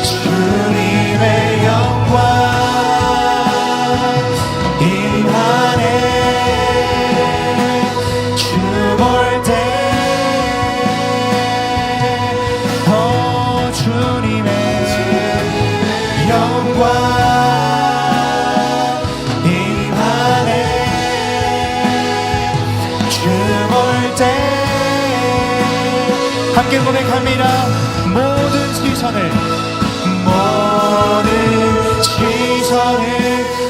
주님의 영광 임하네. 주 볼 때 주님의 영광 임하네. 주 볼 때 함께 고백합니다. 모든 시선을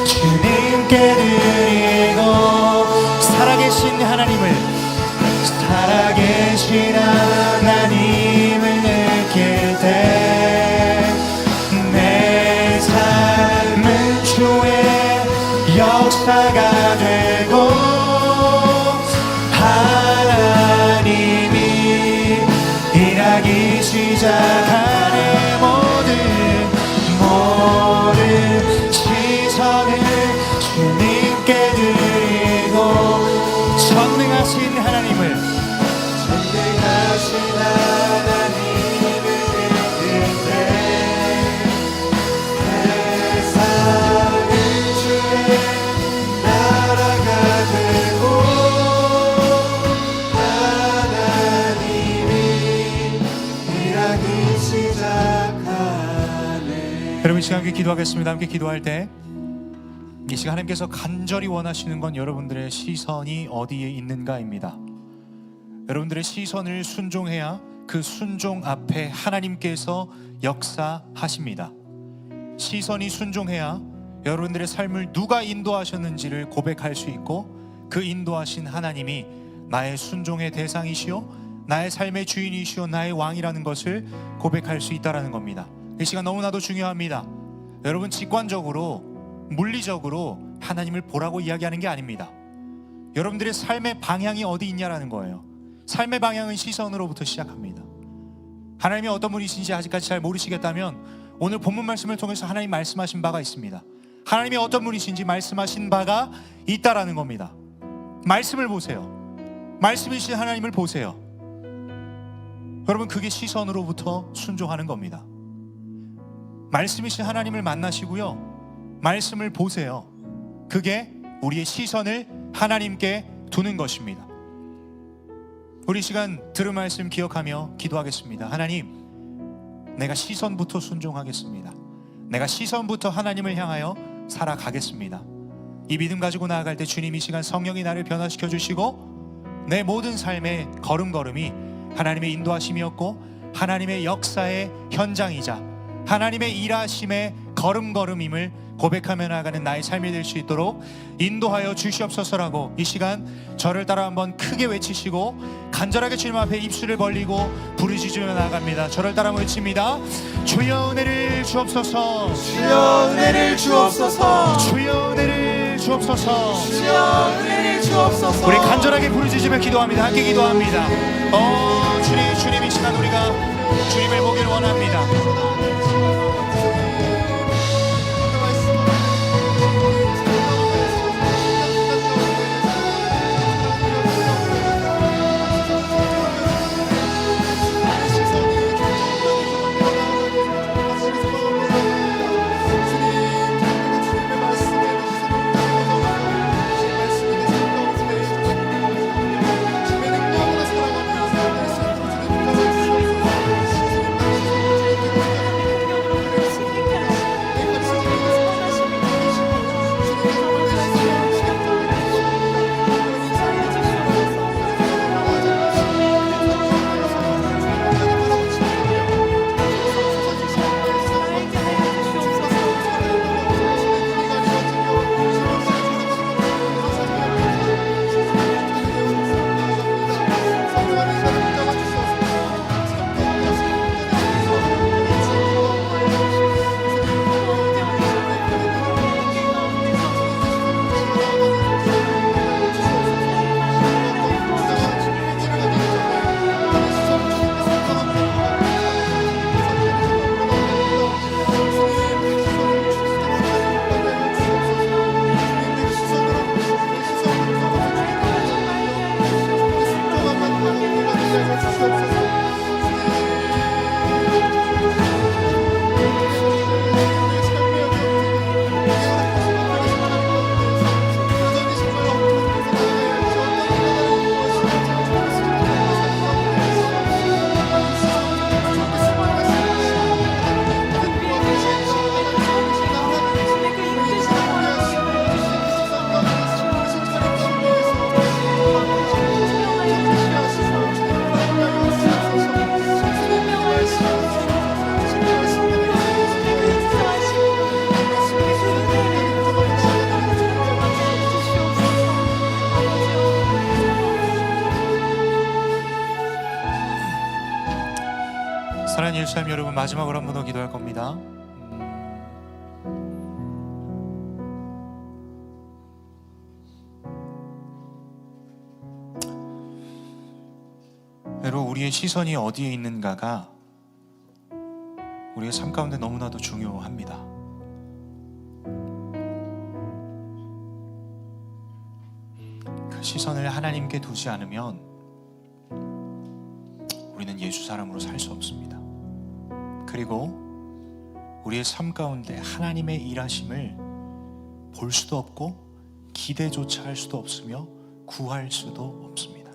주님께 드리고 살아계신 하나님을 느낄 때 내 삶은 주의 역사가 되고 하나님이 일하기 시작하네. 모든 시선을 주님께 드리고 전능하신 하나님을 느낄 때 내 삶은 주의 나라가 되고 하나님이 일하기 시작하네. 여러분 이 시간 함께 기도하겠습니다. 함께 기도할 때 이 시간 하나님께서 간절히 원하시는 건 여러분들의 시선이 어디에 있는가입니다. 여러분들의 시선을 순종해야 그 순종 앞에 하나님께서 역사하십니다. 시선이 순종해야 여러분들의 삶을 누가 인도하셨는지를 고백할 수 있고 그 인도하신 하나님이 나의 순종의 대상이시오, 나의 삶의 주인이시오, 나의 왕이라는 것을 고백할 수 있다는 겁니다. 이 시간 너무나도 중요합니다. 여러분 직관적으로 물리적으로 하나님을 보라고 이야기하는 게 아닙니다. 여러분들의 삶의 방향이 어디 있냐라는 거예요. 삶의 방향은 시선으로부터 시작합니다. 하나님이 어떤 분이신지 아직까지 잘 모르시겠다면 오늘 본문 말씀을 통해서 하나님 말씀하신 바가 있습니다. 하나님이 어떤 분이신지 말씀하신 바가 있다라는 겁니다. 말씀을 보세요. 말씀이신 하나님을 보세요. 여러분 그게 시선으로부터 순종하는 겁니다. 말씀이신 하나님을 만나시고요, 말씀을 보세요. 그게 우리의 시선을 하나님께 두는 것입니다. 우리 시간 들은 말씀 기억하며 기도하겠습니다. 하나님, 내가 시선부터 순종하겠습니다. 내가 시선부터 하나님을 향하여 살아가겠습니다. 이 믿음 가지고 나아갈 때 주님 이 시간 성령이 나를 변화시켜 주시고 내 모든 삶의 걸음걸음이 하나님의 인도하심이었고 하나님의 역사의 현장이자 하나님의 일하심의 걸음걸음임을 고백하며 나아가는 나의 삶이 될 수 있도록 인도하여 주시옵소서라고 이 시간 저를 따라 한번 크게 외치시고 간절하게 주님 앞에 입술을 벌리고 부르짖으며 나아갑니다. 저를 따라 외칩니다. 주여 은혜를 주옵소서. 주여 은혜를 주옵소서. 주여 은혜를 주옵소서. 주여 은혜를 주옵소서. 우리 간절하게 부르짖으며 기도합니다. 함께 기도합니다. 주님 이 시간 우리가 주님을 보기를 원합니다. 사랑하는 예수님 여러분, 마지막으로 한 번 더 기도할 겁니다. 여러분, 우리의 시선이 어디에 있는가가 우리의 삶 가운데 너무나도 중요합니다. 그 시선을 하나님께 두지 않으면 우리는 예수 사람으로 살 수 없습니다. 그리고 우리의 삶 가운데 하나님의 일하심을 볼 수도 없고 기대조차 할 수도 없으며 구할 수도 없습니다.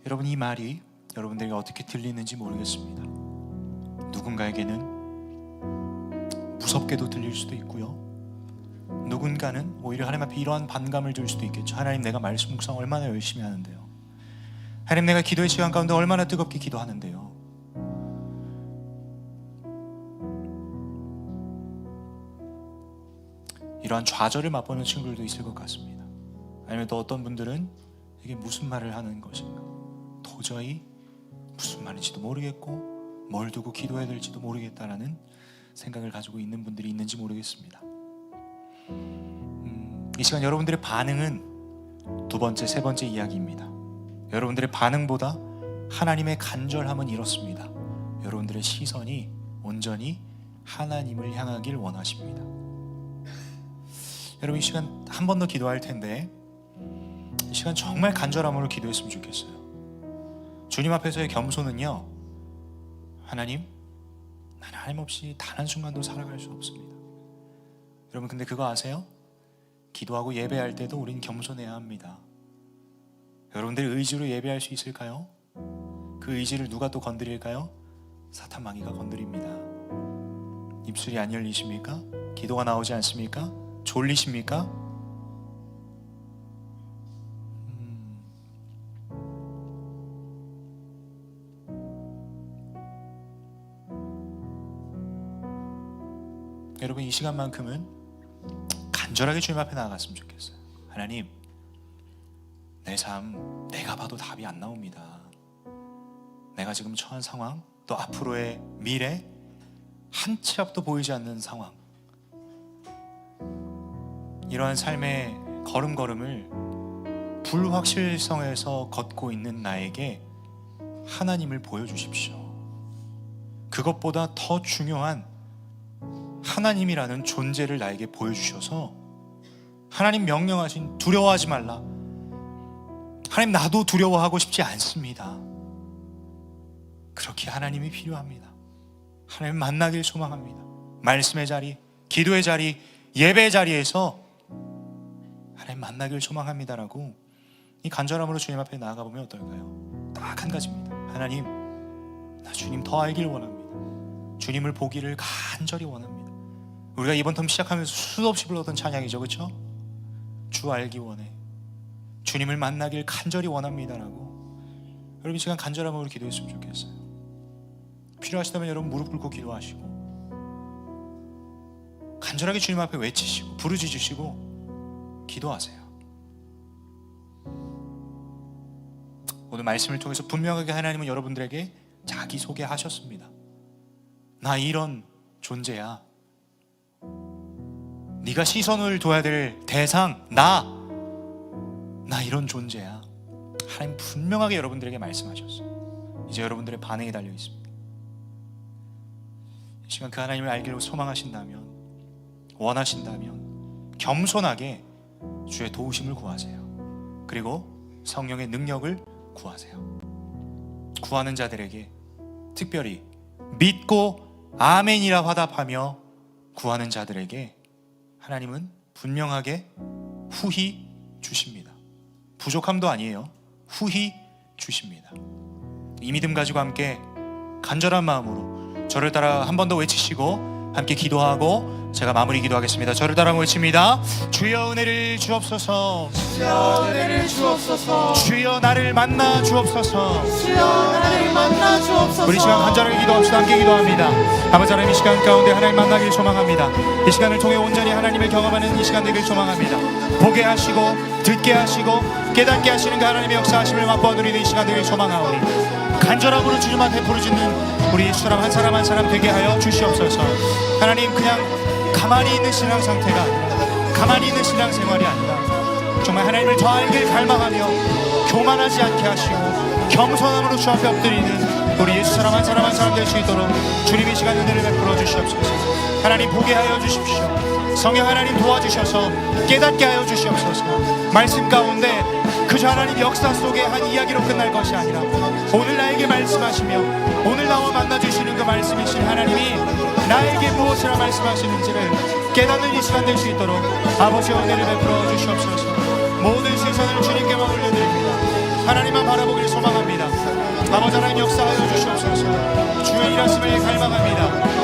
여러분, 이 말이 여러분들에게 어떻게 들리는지 모르겠습니다. 누군가에게는 무섭게도 들릴 수도 있고요, 누군가는 오히려 하나님 앞에 이러한 반감을 줄 수도 있겠죠. 하나님, 내가 말씀 묵상 얼마나 열심히 하는데요. 하나님, 내가 기도의 시간 가운데 얼마나 뜨겁게 기도하는데요. 이러한 좌절을 맛보는 친구들도 있을 것 같습니다. 아니면 또 어떤 분들은 이게 무슨 말을 하는 것인가, 도저히 무슨 말인지도 모르겠고 뭘 두고 기도해야 될지도 모르겠다라는 생각을 가지고 있는 분들이 있는지 모르겠습니다. 이 시간 여러분들의 반응은 두 번째, 세 번째 이야기입니다. 여러분들의 반응보다 하나님의 간절함은 이렇습니다. 여러분들의 시선이 온전히 하나님을 향하길 원하십니다. 여러분, 이 시간 한 번 더 기도할 텐데 이 시간 정말 간절함으로 기도했으면 좋겠어요. 주님 앞에서의 겸손은요, 하나님, 난 하나님 없이 단 한순간도 살아갈 수 없습니다. 여러분, 근데 그거 아세요? 기도하고 예배할 때도 우린 겸손해야 합니다. 여러분들 의지로 예배할 수 있을까요? 그 의지를 누가 또 건드릴까요? 사탄 마귀가 건드립니다. 입술이 안 열리십니까? 기도가 나오지 않습니까? 졸리십니까? 여러분, 이 시간만큼은 간절하게 주님 앞에 나아갔으면 좋겠어요. 하나님, 내 삶 내가 봐도 답이 안 나옵니다. 내가 지금 처한 상황, 또 앞으로의 미래, 한 치 앞도 보이지 않는 상황, 이러한 삶의 걸음걸음을 불확실성에서 걷고 있는 나에게 하나님을 보여주십시오. 그것보다 더 중요한 하나님이라는 존재를 나에게 보여주셔서, 하나님 명령하신 두려워하지 말라, 하나님 나도 두려워하고 싶지 않습니다, 그렇게 하나님이 필요합니다. 하나님 만나길 소망합니다. 말씀의 자리, 기도의 자리, 예배의 자리에서 하나님 만나길 소망합니다라고 이 간절함으로 주님 앞에 나아가 보면 어떨까요? 딱 한 가지입니다. 하나님, 나 주님 더 알길 원합니다. 주님을 보기를 간절히 원합니다. 우리가 이번 텀 시작하면서 수도 없이 불렀던 찬양이죠, 그렇죠? 주 알기 원해, 주님을 만나길 간절히 원합니다라고 여러분 이 시간 간절함으로 기도했으면 좋겠어요. 필요하시다면 여러분 무릎 꿇고 기도하시고 간절하게 주님 앞에 외치시고 부르짖으시고 기도하세요. 오늘 말씀을 통해서 분명하게 하나님은 여러분들에게 자기소개하셨습니다. 나 이런 존재야, 네가 시선을 둬야 될 대상 나 이런 존재야. 하나님 분명하게 여러분들에게 말씀하셨어요. 이제 여러분들의 반응이 달려 있습니다. 이 시간 그 하나님을 알기로 소망하신다면, 원하신다면 겸손하게 주의 도우심을 구하세요. 그리고 성령의 능력을 구하세요. 구하는 자들에게, 특별히 믿고 아멘이라 화답하며 구하는 자들에게 하나님은 분명하게 후히 주십니다. 부족함도 아니에요. 후히 주십니다. 이 믿음 가지고 함께 간절한 마음으로 저를 따라 한 번 더 외치시고 함께 기도하고 제가 마무리 기도하겠습니다. 저를 따라 외칩니다. 주여 은혜를 주옵소서. 주여 은혜를 주옵소서. 주여 나를 만나 주옵소서. 주여 나를 만나 주옵소서. 우리 시간 간절하게 기도합시다. 함께 기도합니다. 아버지 하나님, 이 시간 가운데 하나님 만나길 소망합니다. 이 시간을 통해 온전히 하나님을 경험하는 이 시간 되길 소망합니다. 보게 하시고 듣게 하시고 깨닫게 하시는 그 하나님의 역사하심을 맛보아 누리는 이 시간 되길 소망하오니 간절함으로 주님 앞에 부르짖는 우리 사람 한 사람 한 사람 되게 하여 주시옵소서. 하나님, 그냥 가만히 있는 신앙 상태가 아니라, 가만히 있는 신앙 생활이 아니라 정말 하나님을 더 알길 갈망하며 교만하지 않게 하시고 겸손함으로 주 앞에 엎드리는 우리 예수 사람 한 사람 한 사람 될 수 있도록 주님 이 시간 은혜를 베풀어 주시옵소서. 하나님 보게 하여 주십시오. 성령 하나님 도와주셔서 깨닫게 하여 주시옵소서. 말씀 가운데 그저 하나님 역사 속의 한 이야기로 끝날 것이 아니라 오늘 나에게 말씀하시며 오늘 나와 만나주시는 그 말씀이신 하나님이 나에게 무엇이라 말씀하시는지를 깨닫는 이 시간 될 수 있도록 아버지의 은혜를 베풀어 주시옵소서. 모든 시선을 주님께만 올려드립니다. 하나님만 바라보길 소망합니다. 아버지 하나님 역사하여 주시옵소서. 주의 일하심을 갈망합니다.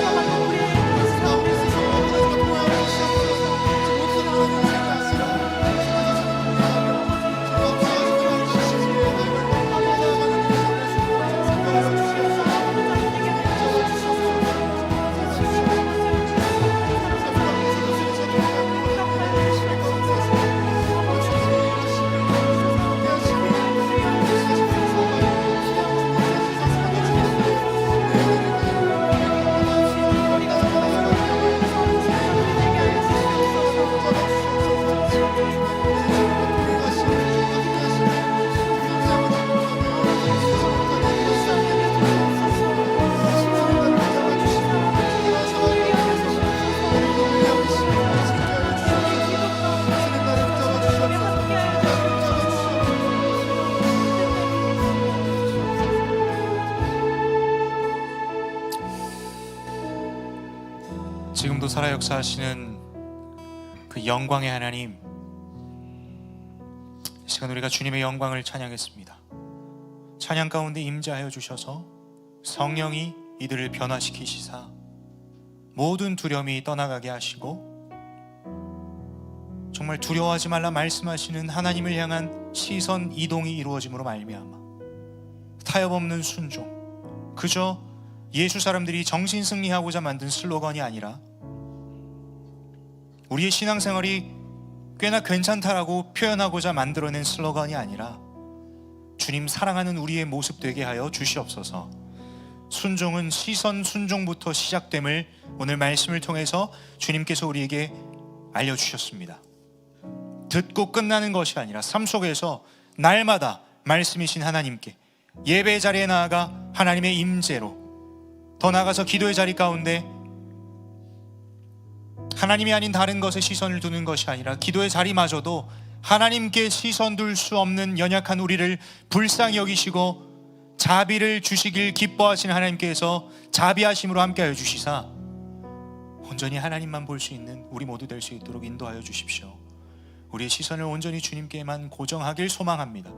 지금도 살아 역사하시는 그 영광의 하나님, 이 시간 우리가 주님의 영광을 찬양했습니다. 찬양 가운데 임재하여 주셔서 성령이 이들을 변화시키시사 모든 두려움이 떠나가게 하시고 정말 두려워하지 말라 말씀하시는 하나님을 향한 시선 이동이 이루어짐으로 말미암아 타협 없는 순종, 그저 예수 사람들이 정신승리하고자 만든 슬로건이 아니라 우리의 신앙생활이 꽤나 괜찮다라고 표현하고자 만들어낸 슬로건이 아니라 주님 사랑하는 우리의 모습 되게 하여 주시옵소서. 순종은 시선 순종부터 시작됨을 오늘 말씀을 통해서 주님께서 우리에게 알려주셨습니다. 듣고 끝나는 것이 아니라 삶 속에서 날마다 말씀이신 하나님께 예배의 자리에 나아가 하나님의 임재로, 더 나아가서 기도의 자리 가운데 하나님이 아닌 다른 것에 시선을 두는 것이 아니라 기도의 자리마저도 하나님께 시선 둘 수 없는 연약한 우리를 불쌍히 여기시고 자비를 주시길 기뻐하시는 하나님께서 자비하심으로 함께하여 주시사 온전히 하나님만 볼 수 있는 우리 모두 될 수 있도록 인도하여 주십시오. 우리의 시선을 온전히 주님께만 고정하길 소망합니다.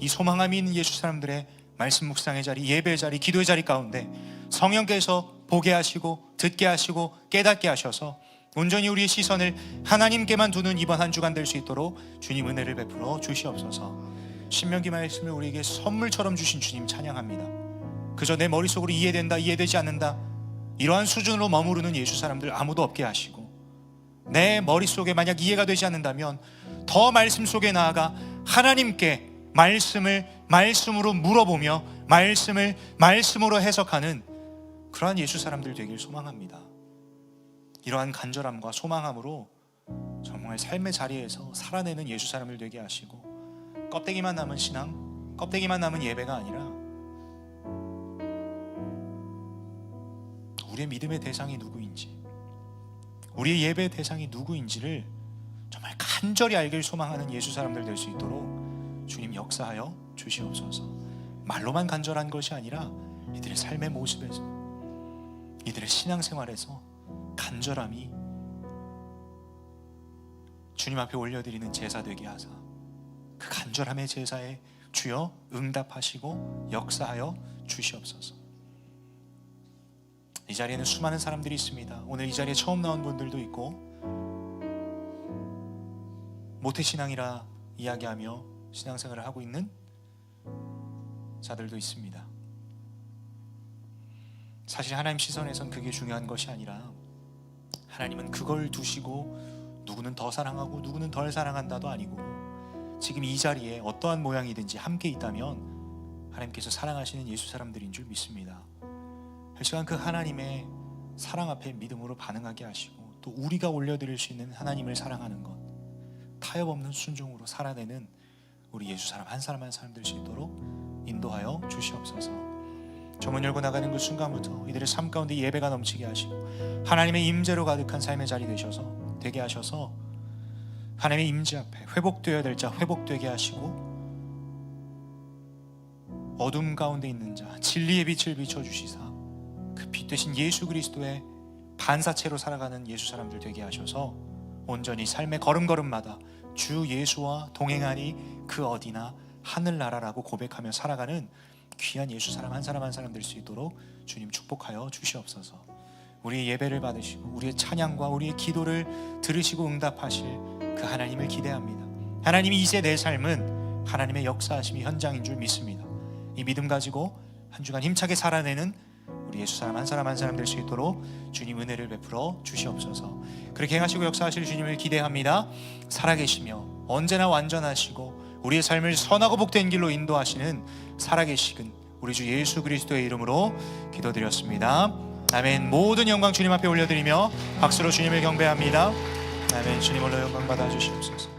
이 소망함이 있는 예수 사람들의 말씀 묵상의 자리, 예배의 자리, 기도의 자리 가운데 성령께서 보게 하시고 듣게 하시고 깨닫게 하셔서 온전히 우리의 시선을 하나님께만 두는 이번 한 주간 될 수 있도록 주님 은혜를 베풀어 주시옵소서. 신명기 말씀을 우리에게 선물처럼 주신 주님 찬양합니다. 그저 내 머릿속으로 이해된다, 이해되지 않는다, 이러한 수준으로 머무르는 예수 사람들 아무도 없게 하시고, 내 머릿속에 만약 이해가 되지 않는다면 더 말씀 속에 나아가 하나님께 말씀을 말씀으로 물어보며 말씀을 말씀으로 해석하는 그러한 예수 사람들 되길 소망합니다. 이러한 간절함과 소망함으로 정말 삶의 자리에서 살아내는 예수 사람들 되게 하시고, 껍데기만 남은 신앙, 껍데기만 남은 예배가 아니라 우리의 믿음의 대상이 누구인지, 우리의 예배의 대상이 누구인지를 정말 간절히 알길 소망하는 예수 사람들 될 수 있도록 주님 역사하여 주시옵소서. 말로만 간절한 것이 아니라 이들의 삶의 모습에서, 이들의 신앙생활에서 간절함이 주님 앞에 올려드리는 제사 되게 하사 그 간절함의 제사에 주여 응답하시고 역사하여 주시옵소서. 이 자리에는 수많은 사람들이 있습니다. 오늘 이 자리에 처음 나온 분들도 있고 모태신앙이라 이야기하며 신앙생활을 하고 있는 자들도 있습니다. 사실 하나님 시선에선 그게 중요한 것이 아니라 하나님은 그걸 두시고 누구는 더 사랑하고 누구는 덜 사랑한다도 아니고, 지금 이 자리에 어떠한 모양이든지 함께 있다면 하나님께서 사랑하시는 예수 사람들인 줄 믿습니다. 하지만 그 하나님의 사랑 앞에 믿음으로 반응하게 하시고, 또 우리가 올려드릴 수 있는 하나님을 사랑하는 것, 타협 없는 순종으로 살아내는 우리 예수 사람 한 사람 한 사람 될 수 있도록 인도하여 주시옵소서. 저문 열고 나가는 그 순간부터 이들의 삶 가운데 예배가 넘치게 하시고 하나님의 임재로 가득한 삶의 자리 되게 하셔서 하나님의 임재 앞에 회복되어야 될 자 회복되게 하시고, 어둠 가운데 있는 자 진리의 빛을 비춰주시사 그 빛 대신 예수 그리스도의 반사체로 살아가는 예수 사람들 되게 하셔서 온전히 삶의 걸음걸음마다 주 예수와 동행하니 그 어디나 하늘나라라고 고백하며 살아가는 귀한 예수 사람 한 사람 한 사람 될 수 있도록 주님 축복하여 주시옵소서. 우리의 예배를 받으시고 우리의 찬양과 우리의 기도를 들으시고 응답하실 그 하나님을 기대합니다. 하나님이 이제 내 삶은 하나님의 역사하심이 현장인 줄 믿습니다. 이 믿음 가지고 한 주간 힘차게 살아내는 우리 예수 사람 한 사람 한 사람 될 수 있도록 주님 은혜를 베풀어 주시옵소서. 그렇게 행하시고 역사하실 주님을 기대합니다. 살아계시며 언제나 완전하시고 우리의 삶을 선하고 복된 길로 인도하시는 살아계시는 우리 주 예수 그리스도의 이름으로 기도드렸습니다. 아멘. 모든 영광 주님 앞에 올려드리며 박수로 주님을 경배합니다. 아멘. 주님 홀로 영광 받아 주시옵소서.